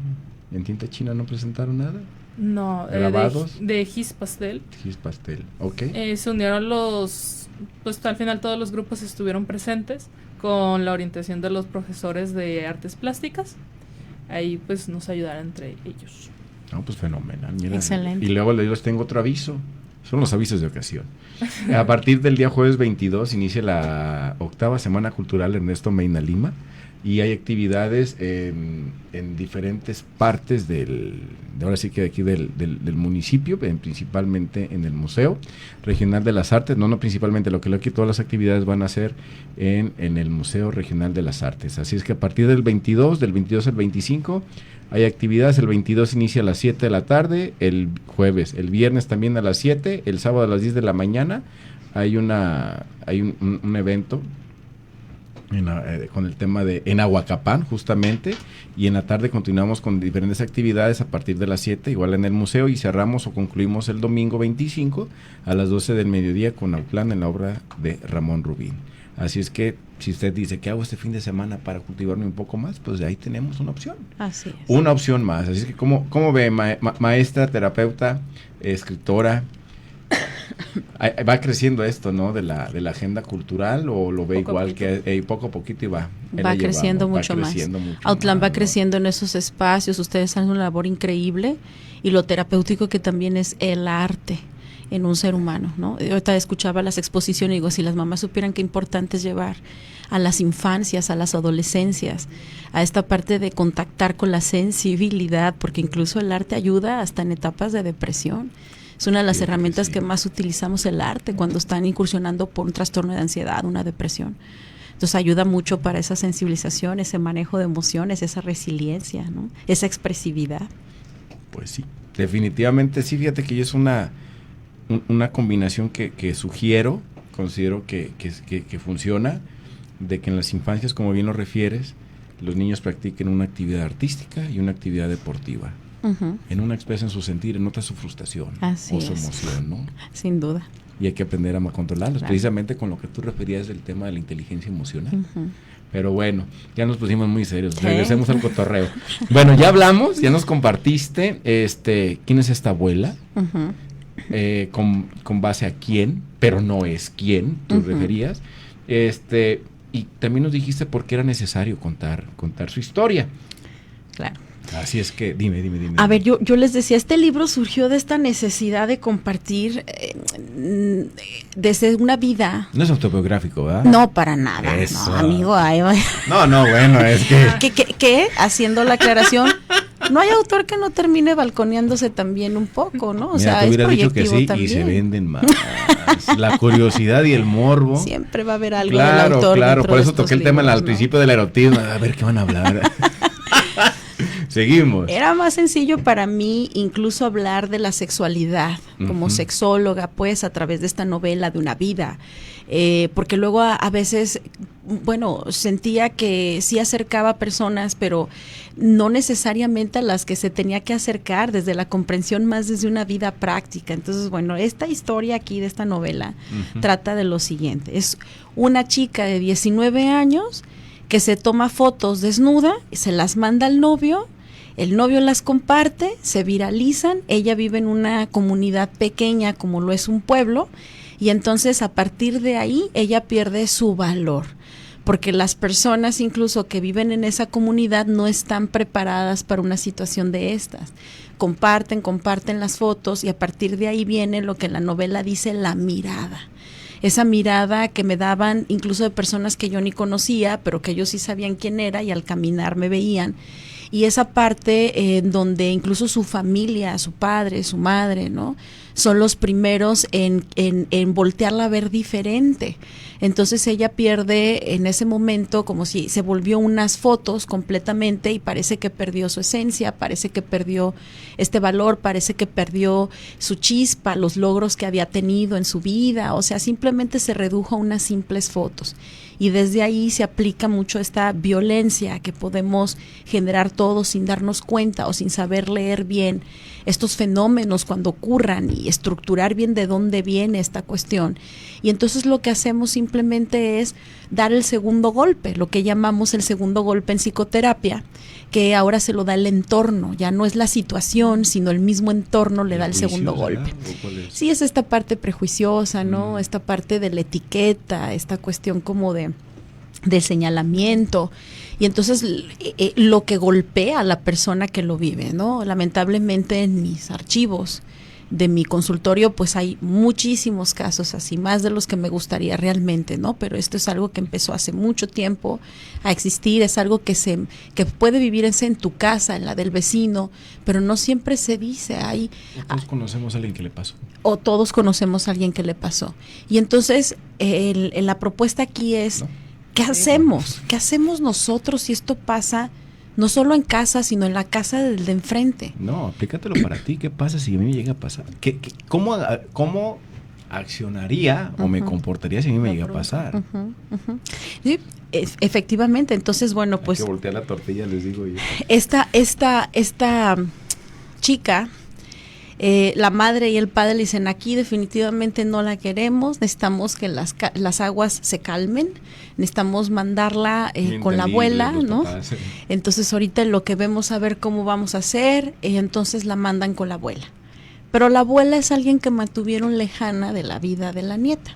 ¿En tinta china no presentaron nada? No, ¿grabados? De gis pastel. Gis pastel, ok. Se unieron pues al final todos los grupos estuvieron presentes con la orientación de los profesores de artes plásticas. Ahí pues nos ayudaron entre ellos. No, pues fenomenal. Mira. Excelente. Y luego les tengo otro aviso. Son los avisos de ocasión. A partir del día jueves 22 inicia la 8ª Semana Cultural Ernesto Meina Lima y hay actividades en diferentes partes ahora sí que de aquí del municipio, principalmente en el Museo Regional de las Artes, no principalmente, lo que aquí todas las actividades van a ser en el Museo Regional de las Artes. Así es que a partir del 22 al 25 hay actividades. El 22 inicia a las 7 de la tarde, el jueves, el viernes también a las 7, el sábado a las 10 de la mañana hay un evento con el tema de en Ahuacapán justamente, y en la tarde continuamos con diferentes actividades a partir de las 7, igual en el museo, y cerramos o concluimos el domingo 25 a las 12 del mediodía con Autlán en la obra de Ramón Rubín. Así es que si usted dice, ¿qué hago este fin de semana para cultivarme un poco más? Pues de ahí tenemos una opción. Así es. Una opción más. Así es que, ¿cómo ve, maestra, terapeuta, escritora? Va creciendo esto, ¿no? De la agenda cultural, o lo ve poco igual que poco a poquito y va creciendo mucho más. Autlán va creciendo en esos espacios. Ustedes hacen una labor increíble, y lo terapéutico que también es el arte en un ser humano, ¿no? Ahorita escuchaba las exposiciones y digo, si las mamás supieran qué importante es llevar a las infancias, a las adolescencias, a esta parte de contactar con la sensibilidad, porque incluso el arte ayuda hasta en etapas de depresión. Es una de las herramientas que más utilizamos, el arte, cuando están incursionando por un trastorno de ansiedad, una depresión. Entonces ayuda mucho para esa sensibilización, ese manejo de emociones, esa resiliencia, ¿no? Esa expresividad. Pues sí, definitivamente sí. Fíjate que es una combinación que considero que funciona, de que en las infancias, como bien lo refieres, los niños practiquen una actividad artística y una actividad deportiva. Uh-huh. En una expresan su sentir, en otra su frustración. Así o su emoción, ¿no? Sin duda. Y hay que aprender a controlarlos, claro. Precisamente con lo que tú referías del tema de la inteligencia emocional. Uh-huh. Pero bueno, ya nos pusimos muy serios. ¿Sí? Regresemos al cotorreo. Bueno, ya hablamos, ya nos compartiste quién es esta abuela. Uh-huh. Con base a quién, pero no es quién, tú referías. Y también nos dijiste por qué era necesario contar su historia. Claro. Así es que, dime. A ver, yo les decía, este libro surgió de esta necesidad de compartir desde una vida. No es autobiográfico, ¿verdad? No, para nada. Eso. No, amigo. No, bueno, es que... ¿Qué? Haciendo la aclaración, no hay autor que no termine balconeándose también un poco, ¿no? O sea, tú hubieras es dicho que sí también. Y se venden más. La curiosidad y el morbo. Siempre va a haber algo del autor. Claro, por eso toqué el tema libros, al principio del erotismo. A ver qué van a hablar. Seguimos. Era más sencillo para mí incluso hablar de la sexualidad como sexóloga, pues a través de esta novela de una vida, porque luego a veces, sentía que sí acercaba a personas, pero no necesariamente a las que se tenía que acercar, desde la comprensión más desde una vida práctica. Entonces, esta historia aquí de esta novela trata de lo siguiente. Es una chica de 19 años que se toma fotos desnuda, se las manda al novio, El novio las comparte, se viralizan, ella vive en una comunidad pequeña como lo es un pueblo, y entonces a partir de ahí ella pierde su valor, porque las personas incluso que viven en esa comunidad no están preparadas para una situación de estas. Comparten las fotos y a partir de ahí viene lo que la novela dice, la mirada. Esa mirada que me daban incluso de personas que yo ni conocía, pero que ellos sí sabían quién era y al caminar me veían. Y esa parte donde incluso su familia, su padre, su madre, ¿no?, son los primeros en voltearla a ver diferente. Entonces ella pierde en ese momento como si se volvió unas fotos completamente y parece que perdió su esencia, parece que perdió este valor, parece que perdió su chispa, los logros que había tenido en su vida, o sea, simplemente se redujo a unas simples fotos. Y desde ahí se aplica mucho esta violencia que podemos generar todos sin darnos cuenta o sin saber leer bien estos fenómenos cuando ocurran y estructurar bien de dónde viene esta cuestión. Y entonces lo que hacemos simplemente es dar el segundo golpe, lo que llamamos el segundo golpe en psicoterapia, que ahora se lo da el entorno, ya no es la situación, sino el mismo entorno le da el segundo golpe. Sí, es esta parte prejuiciosa, ¿no? Esta parte de la etiqueta, esta cuestión como de señalamiento. Y entonces lo que golpea a la persona que lo vive, ¿no? Lamentablemente en mis archivos de mi consultorio pues hay muchísimos casos así, más de los que me gustaría realmente, ¿no? Pero esto es algo que empezó hace mucho tiempo a existir, es algo que puede vivirse en tu casa, en la del vecino, pero no siempre se dice. Todos conocemos a alguien que le pasó. O todos conocemos a alguien que le pasó. Y entonces la propuesta aquí es, ¿no? ¿Qué hacemos? ¿Qué hacemos nosotros si esto pasa no solo en casa, sino en la casa del de enfrente? No, aplícatelo para ti. ¿Qué pasa si a mí me llega a pasar? ¿Cómo accionaría o me comportaría si a mí me llega a pasar? Sí, efectivamente. Entonces, bueno, pues... Hay que voltear la tortilla, les digo yo. Esta chica... la madre y el padre le dicen, aquí definitivamente no la queremos, necesitamos que las aguas se calmen, necesitamos mandarla con la abuela, ¿no? Papás, Entonces ahorita lo que vemos a ver cómo vamos a hacer, entonces la mandan con la abuela. Pero la abuela es alguien que mantuvieron lejana de la vida de la nieta,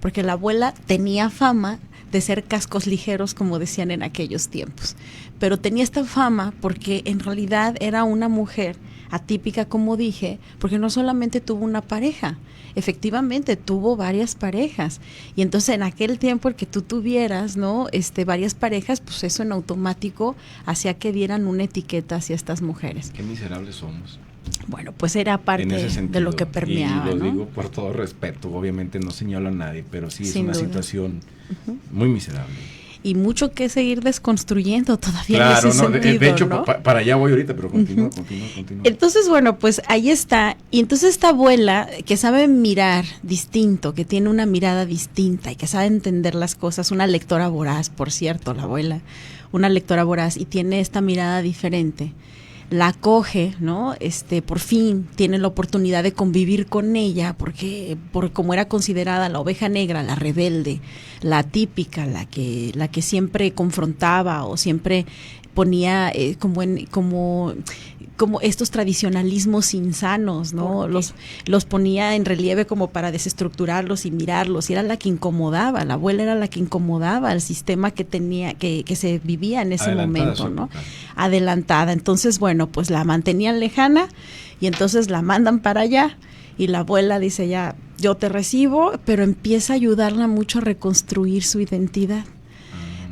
porque la abuela tenía fama de ser cascos ligeros, como decían en aquellos tiempos, pero tenía esta fama porque en realidad era una mujer atípica, como dije, porque no solamente tuvo una pareja, efectivamente tuvo varias parejas, y entonces en aquel tiempo el que tú tuvieras, ¿no?, varias parejas, pues eso en automático hacía que dieran una etiqueta hacia estas mujeres. Qué miserables somos. Bueno, pues era parte de lo que permeaba, y lo ¿no? digo por todo respeto, obviamente no señalo a nadie, pero sí Sin es una duda. Situación muy miserable. Y mucho que seguir desconstruyendo todavía claro, en ese sentido, de hecho, ¿no? para allá voy ahorita, pero continúa. Entonces, bueno, pues ahí está. Y entonces esta abuela que sabe mirar distinto, que tiene una mirada distinta y que sabe entender las cosas, una lectora voraz, por cierto, la abuela, una lectora voraz, y tiene esta mirada diferente, la acoge, ¿no? Por fin tiene la oportunidad de convivir con ella, porque como era considerada la oveja negra, la rebelde, la típica, la que siempre confrontaba o siempre ponía como estos tradicionalismos insanos, ¿no? Los ponía en relieve como para desestructurarlos y mirarlos, y era la que incomodaba, la abuela era la que incomodaba al sistema que tenía, que se vivía en ese momento, ¿no? Adelantada. Entonces, bueno, pues la mantenían lejana y entonces la mandan para allá y la abuela dice, ya, yo te recibo, pero empieza a ayudarla mucho a reconstruir su identidad.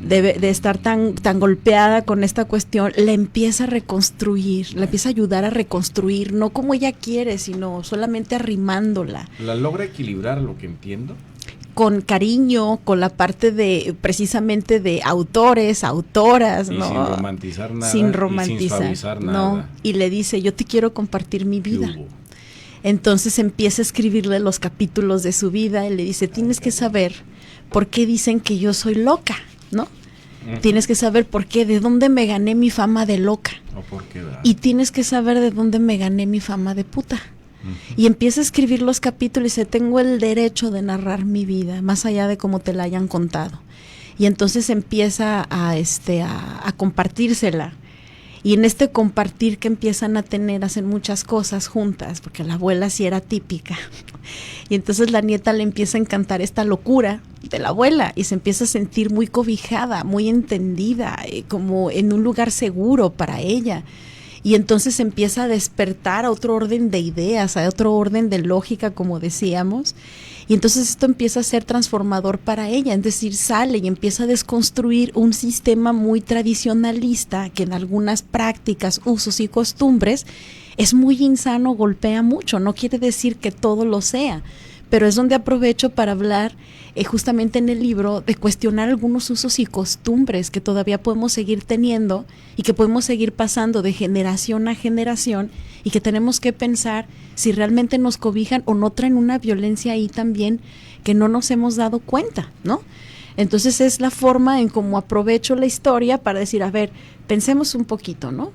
De estar tan golpeada con esta cuestión, la empieza a reconstruir, la empieza a ayudar a reconstruir, no como ella quiere, sino solamente arrimándola. ¿La logra equilibrar, lo que entiendo? Con cariño, con la parte de, precisamente, de autores, autoras, y ¿no? Sin romantizar nada. Sin romantizar, y sin suavizar nada. No, y le dice, yo te quiero compartir mi vida. Entonces empieza a escribirle los capítulos de su vida y le dice, tienes que saber por qué dicen que yo soy loca, ¿no? Tienes que saber por qué, de dónde me gané mi fama de loca. Y tienes que saber de dónde me gané mi fama de puta. Y empieza a escribir los capítulos y dice, tengo el derecho de narrar mi vida, más allá de cómo te la hayan contado. Y entonces empieza a compartírsela. Y en este compartir que empiezan a tener, hacen muchas cosas juntas, porque la abuela sí era típica. Y entonces la nieta le empieza a encantar esta locura de la abuela y se empieza a sentir muy cobijada, muy entendida, como en un lugar seguro para ella. Y entonces empieza a despertar a otro orden de ideas, a otro orden de lógica, como decíamos. Y entonces esto empieza a ser transformador para ella, es decir, sale y empieza a desconstruir un sistema muy tradicionalista que en algunas prácticas, usos y costumbres es muy insano, golpea mucho. No quiere decir que todo lo sea, pero es donde aprovecho para hablar justamente en el libro de cuestionar algunos usos y costumbres que todavía podemos seguir teniendo y que podemos seguir pasando de generación a generación y que tenemos que pensar si realmente nos cobijan o no traen una violencia ahí también que no nos hemos dado cuenta, ¿no? Entonces es la forma en cómo aprovecho la historia para decir, a ver, pensemos un poquito, ¿no?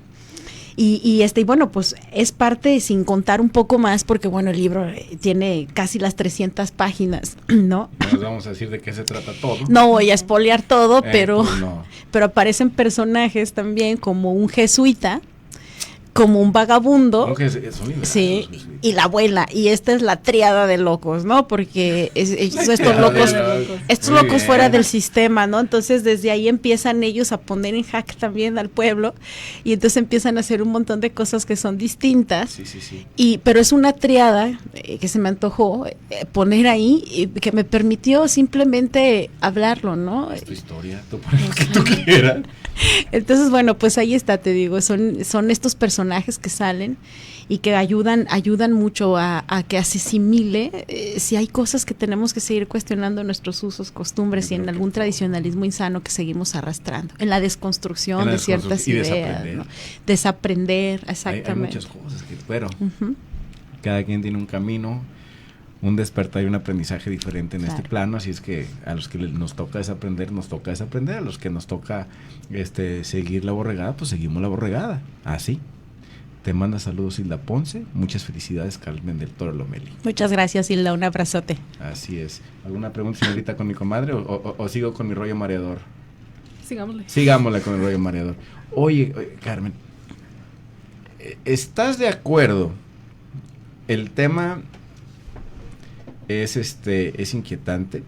Y bueno, pues es parte, sin contar un poco más, porque bueno, el libro tiene casi las 300 páginas, ¿no? No les vamos a decir de qué se trata todo. No voy a espolear todo, pero, pues no. Pero aparecen personajes también como un jesuita, como un vagabundo, sí, y la abuela, y esta es la tríada de locos, ¿no? Porque estos locos fuera del sistema, ¿no? Entonces desde ahí empiezan ellos a poner en jaque también al pueblo, y entonces empiezan a hacer un montón de cosas que son distintas, pero es una tríada que se me antojó poner ahí, y que me permitió simplemente hablarlo, ¿no? Es tu historia, tú pones lo que tú quieras. Entonces, bueno, pues ahí está, te digo, son estos personajes que salen y que ayudan mucho a que se asimile si hay cosas que tenemos que seguir cuestionando en nuestros usos, costumbres y en algún tradicionalismo insano que seguimos arrastrando, en la desconstrucción de ciertas ideas, ¿no? Desaprender, exactamente. Hay muchas cosas que, pero cada quien tiene un camino, un despertar y un aprendizaje diferente en este plano, así es que a los que nos toca desaprender, a los que nos toca seguir la borregada, pues seguimos la borregada, así. Te manda saludos Hilda Ponce, muchas felicidades Carmen del Toro Lomeli. Muchas gracias Hilda, un abrazote. Así es. ¿Alguna pregunta, señorita, con mi comadre o sigo con mi rollo mareador? Sigámosle con el rollo mareador. Oye, Carmen, ¿estás de acuerdo? El tema es inquietante.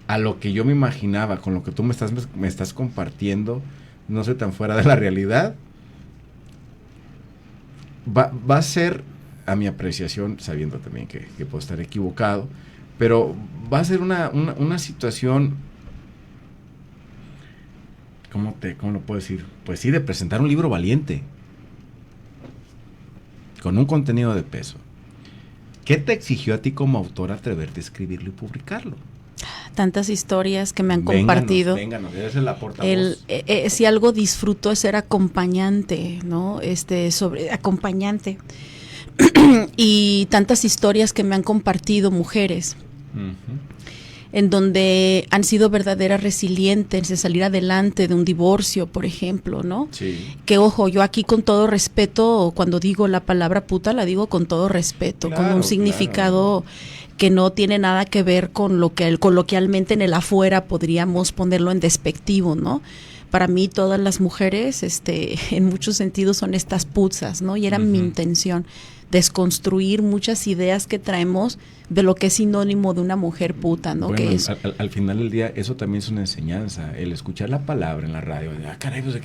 A lo que yo me imaginaba, con lo que tú me estás compartiendo, no soy tan fuera de la realidad. Va a ser, a mi apreciación, sabiendo también que puedo estar equivocado, pero va a ser una situación, ¿cómo lo puedo decir? Pues sí, de presentar un libro valiente, con un contenido de peso. ¿Qué te exigió a ti como autora atreverte a escribirlo y publicarlo? Tantas historias que me han compartido. Vénganos, esa es la portavoz. Si algo disfruto es ser acompañante, ¿no? Acompañante. Y tantas historias que me han compartido mujeres, en donde han sido verdaderas resilientes de salir adelante de un divorcio, por ejemplo, ¿no? Sí. Que ojo, yo aquí con todo respeto, cuando digo la palabra puta, la digo con todo respeto, con un significado que no tiene nada que ver con lo que coloquialmente en el afuera podríamos ponerlo en despectivo, ¿no? Para mí todas las mujeres, en muchos sentidos son estas putzas, ¿no? Y era mi intención, desconstruir muchas ideas que traemos de lo que es sinónimo de una mujer puta, ¿no? Bueno, que es al final del día, eso también es una enseñanza, el escuchar la palabra en la radio, caray, pues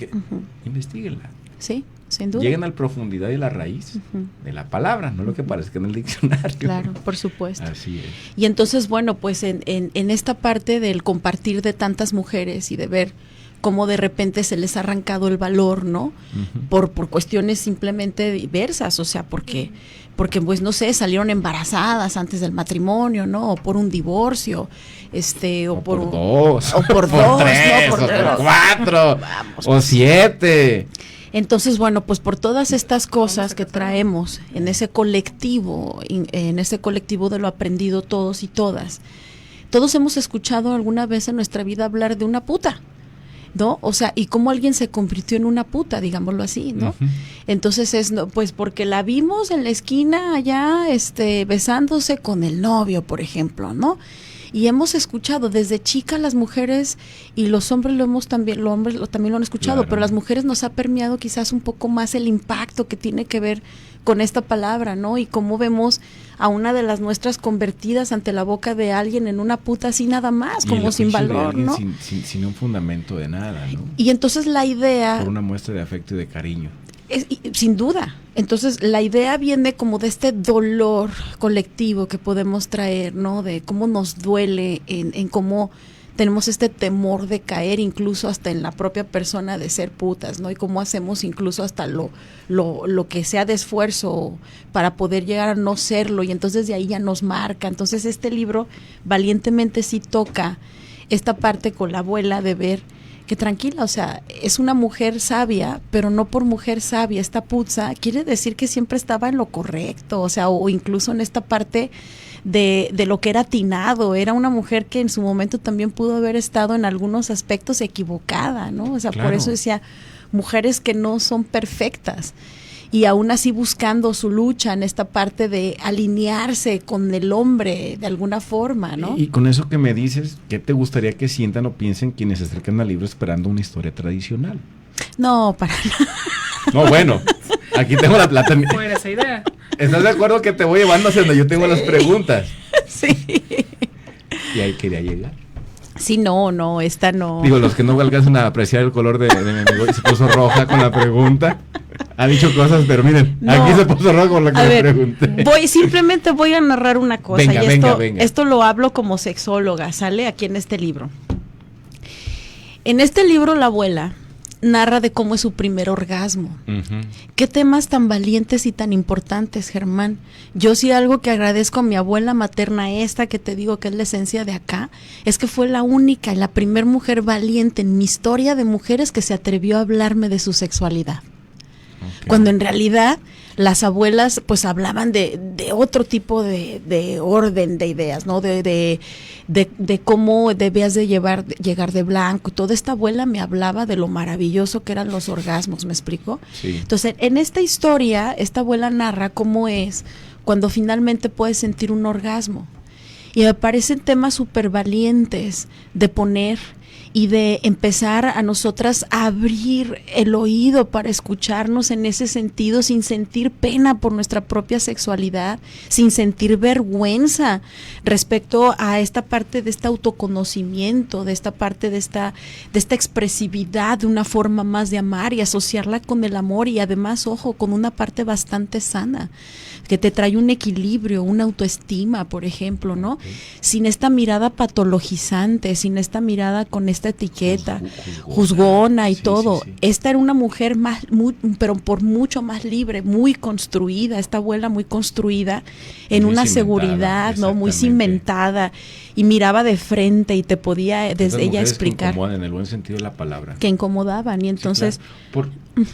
investíguenla. Sí, sin duda. Lleguen a la profundidad y la raíz de la palabra, no lo que parece que en el diccionario. Claro, por supuesto. Así es. Y entonces, bueno, pues en esta parte del compartir de tantas mujeres y de ver cómo de repente se les ha arrancado el valor, ¿no? Por cuestiones simplemente diversas, o sea, porque pues no sé, salieron embarazadas antes del matrimonio, ¿no? O por un divorcio, o por dos, o por dos, dos, tres, ¿no? Por 4, vamos, o 7. Entonces, bueno, pues por todas estas cosas que traemos en ese colectivo de lo aprendido todos y todas, todos hemos escuchado alguna vez en nuestra vida hablar de una puta, ¿no? O sea, y cómo alguien se convirtió en una puta, digámoslo así, ¿no? Entonces pues porque la vimos en la esquina allá, besándose con el novio, por ejemplo, ¿no? Y hemos escuchado desde chicas las mujeres, y los hombres también lo han escuchado, claro. pero las mujeres nos ha permeado quizás un poco más el impacto que tiene que ver con esta palabra, ¿no? Y cómo vemos a una de las nuestras convertidas ante la boca de alguien en una puta así nada más, como sin valor, ¿no? Sin un fundamento de nada, ¿no? Y entonces la idea... Por una muestra de afecto y de cariño. Sin duda. Entonces la idea viene como de este dolor colectivo que podemos traer, ¿no? De cómo nos duele, en cómo tenemos este temor de caer incluso hasta en la propia persona de ser putas, ¿no? Y cómo hacemos incluso hasta lo que sea de esfuerzo para poder llegar a no serlo, y entonces de ahí ya nos marca. Entonces este libro valientemente sí toca esta parte con la abuela de ver que tranquila, o sea, es una mujer sabia, pero no por mujer sabia. Esta putza quiere decir que siempre estaba en lo correcto, o sea, o incluso en esta parte de lo que era atinado. Era una mujer que en su momento también pudo haber estado en algunos aspectos equivocada, ¿no? O sea, claro. Por eso decía, mujeres que no son perfectas, y aún así buscando su lucha en esta parte de alinearse con el hombre de alguna forma, ¿no? Y con eso que me dices, ¿qué te gustaría que sientan o piensen quienes se acercan al libro esperando una historia tradicional? No, para nada. No, bueno, aquí tengo la plata. Fuera esa idea. ¿Estás de acuerdo que te voy llevando hacia donde yo tengo las preguntas? Sí. Y ahí quería llegar. Sí, no, esta no. Digo, los que no alcanzan a apreciar el color de mi amigo, y se puso roja con la pregunta. Ha dicho cosas, pero miren, no. Aquí se puso roja con la que me pregunté. Simplemente voy a narrar una cosa. Venga. Esto lo hablo como sexóloga, sale aquí en este libro. En este libro la abuela narra de cómo es su primer orgasmo. Uh-huh. Qué temas tan valientes y tan importantes, Germán. Yo sí algo que agradezco a mi abuela materna, esta que te digo que es la esencia de acá, es que fue la única y la primer mujer valiente en mi historia de mujeres que se atrevió a hablarme de su sexualidad. Okay. Cuando en realidad las abuelas pues hablaban de otro tipo de orden de ideas, ¿no? De cómo debías de llegar de blanco. Toda esta abuela me hablaba de lo maravilloso que eran los orgasmos, ¿me explico? Sí. Entonces, en esta historia, esta abuela narra cómo es cuando finalmente puedes sentir un orgasmo. Y me parecen temas súper valientes de poner y de empezar a nosotras a abrir el oído para escucharnos en ese sentido, sin sentir pena por nuestra propia sexualidad, sin sentir vergüenza respecto a esta parte de este autoconocimiento, de esta parte de esta expresividad, de una forma más de amar y asociarla con el amor, y además, ojo, con una parte bastante sana, que te trae un equilibrio, una autoestima, por ejemplo, ¿no? Okay. Sin esta mirada patologizante, sin esta mirada con esta etiqueta juzgona y sí, todo. Sí. Esta era una mujer pero por mucho más libre, muy construida, esta abuela muy construida en muy una seguridad, ¿no? Muy cimentada, y miraba de frente y te podía desde ella explicar. Que incomodan en el buen sentido de la palabra. Que incomodaban, y entonces... Sí, claro.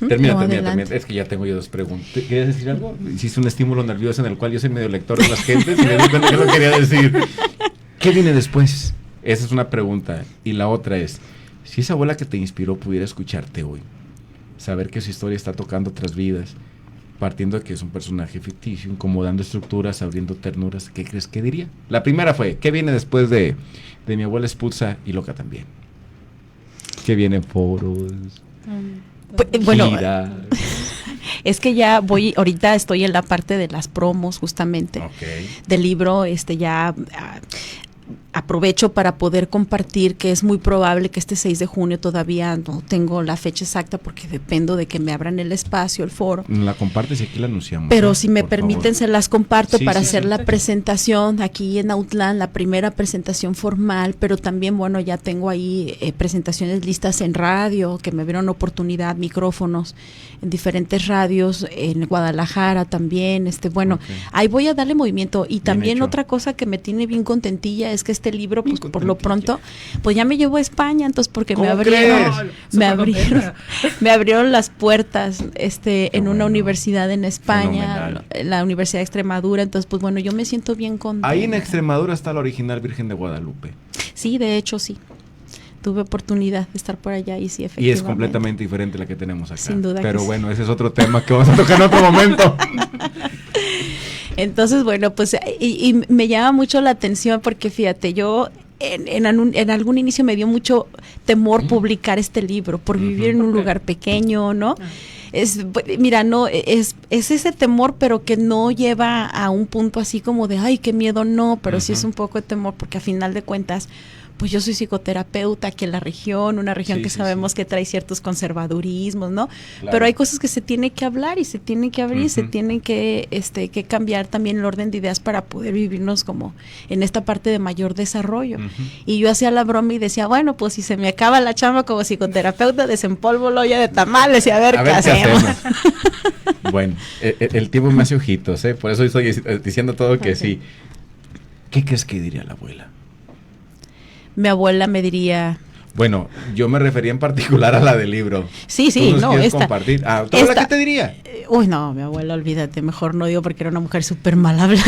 Termina. Es que ya tengo yo dos preguntas. ¿Querías decir algo? Hiciste un estímulo nervioso en el cual yo soy medio lector de las gentes y me di cuenta que lo quería decir. ¿Qué viene después? Esa es una pregunta. Y la otra es, si esa abuela que te inspiró pudiera escucharte hoy, saber que su historia está tocando otras vidas, partiendo de que es un personaje ficticio, incomodando estructuras, abriendo ternuras, ¿qué crees que diría? La primera fue, ¿qué viene después de mi abuela expulsa y loca también? ¿Qué viene foros? Bueno, es que ya ahorita estoy en la parte de las promos justamente del libro, ya aprovecho para poder compartir que es muy probable que este 6 de junio, todavía no tengo la fecha exacta porque dependo de que me abran el espacio, el foro. La compartes y aquí la anunciamos. Pero si me permiten, se las comparto para hacer la presentación aquí en Outland, la primera presentación formal, pero también, bueno, ya tengo ahí presentaciones listas en radio, que me dieron oportunidad, micrófonos en diferentes radios, en Guadalajara también, ahí voy a darle movimiento. Y también otra cosa que me tiene bien contentilla es que este libro, pues por lo pronto, pues ya me llevó a España, entonces porque me abrieron las puertas en una universidad en España, la Universidad de Extremadura, entonces pues bueno, yo me siento bien contenta. Ahí en Extremadura está la original Virgen de Guadalupe. Sí, de hecho sí. Tuve oportunidad de estar por allá y sí, efectivamente. Y es completamente diferente a la que tenemos acá. Sin duda. Pero bueno, ese es otro tema que vamos a tocar en otro momento. Entonces, bueno, pues y me llama mucho la atención porque fíjate, yo en algún inicio me dio mucho temor publicar este libro por vivir en un lugar pequeño, ¿no? Mira, no, es ese temor, pero que no lleva a un punto así como de, ay, qué miedo, no, pero sí es un poco de temor, porque a final de cuentas, pues yo soy psicoterapeuta aquí en la región, una región que sabemos que trae ciertos conservadurismos, ¿no? Claro. Pero hay cosas que se tienen que hablar y se tienen que abrir, se tienen que cambiar también el orden de ideas para poder vivirnos como en esta parte de mayor desarrollo. Y yo hacía la broma y decía, bueno, pues si se me acaba la chamba como psicoterapeuta, desempolvo la olla de tamales y a ver qué hacemos. Bueno, el tiempo me hace ojitos, por eso estoy diciendo todo que sí. ¿Qué crees que diría la abuela? Mi abuela me diría... Bueno, yo me refería en particular a la del libro. Sí, no, ¿quieres compartir? ¿Tú la qué te diría? Uy, no, mi abuela, olvídate, mejor no digo porque era una mujer súper mal hablada.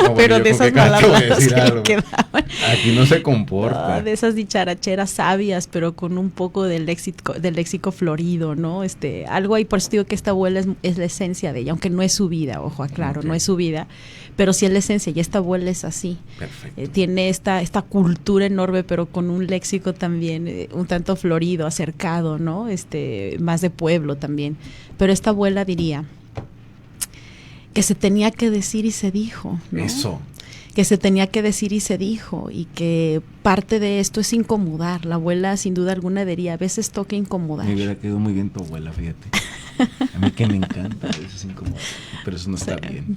No, pero de esas mal habladas que le quedaban. Aquí no se comporta. No, de esas dicharacheras sabias, pero con un poco del léxico florido, ¿no? Algo ahí, por eso digo que esta abuela es la esencia de ella, aunque no es su vida, ojo, aclaro, no es su vida, pero sí es la esencia, y esta abuela es así. Perfecto. Tiene esta cultura enorme, pero con un léxico también un tanto florido, acercado, ¿no? Más de pueblo también. Pero esta abuela diría que se tenía que decir y se dijo, ¿no? Eso. Que se tenía que decir y se dijo, y que parte de esto es incomodar. La abuela, sin duda alguna, diría, a veces toca incomodar. Me hubiera quedado muy bien tu abuela, fíjate. A mí que me encanta, a veces incomodar, pero eso no está bien.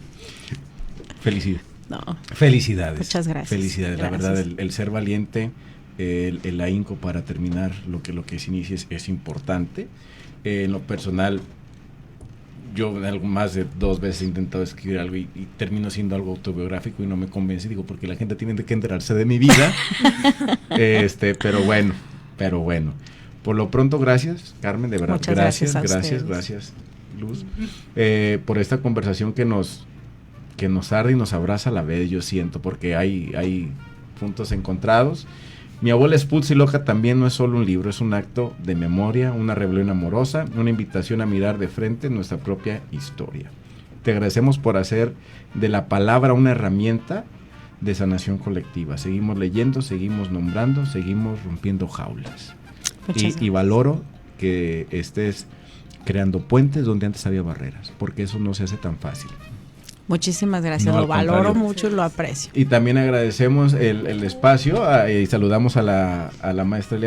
Felicidades. No. Felicidades. Muchas gracias. Felicidades, gracias. La verdad, el ser valiente, el ahínco para terminar lo que se inicia es importante. En lo personal, yo más de 2 veces he intentado escribir algo y termino siendo algo autobiográfico y no me convence, digo, porque la gente tiene que enterarse de mi vida. Pero bueno. Por lo pronto, gracias, Carmen, de verdad. Muchas gracias, Luz, por esta conversación que nos arde y nos abraza a la vez, yo siento, porque hay puntos encontrados. Mi abuela es Putz y Loca también no es solo un libro, es un acto de memoria, una rebelión amorosa, una invitación a mirar de frente nuestra propia historia. Te agradecemos por hacer de la palabra una herramienta de sanación colectiva. Seguimos leyendo, seguimos nombrando, seguimos rompiendo jaulas. Y valoro que estés creando puentes donde antes había barreras, porque eso no se hace tan fácil. Muchísimas gracias, lo valoro mucho y lo aprecio. Y también agradecemos el espacio y saludamos a la maestra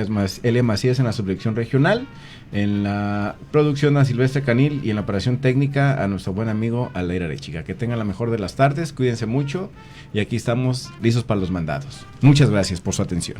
Elia Macías en la subdirección regional, en la producción a Silvestre Canil y en la operación técnica a nuestro buen amigo Alair Arechiga. Que tengan la mejor de las tardes, cuídense mucho y aquí estamos listos para los mandados. Muchas gracias por su atención.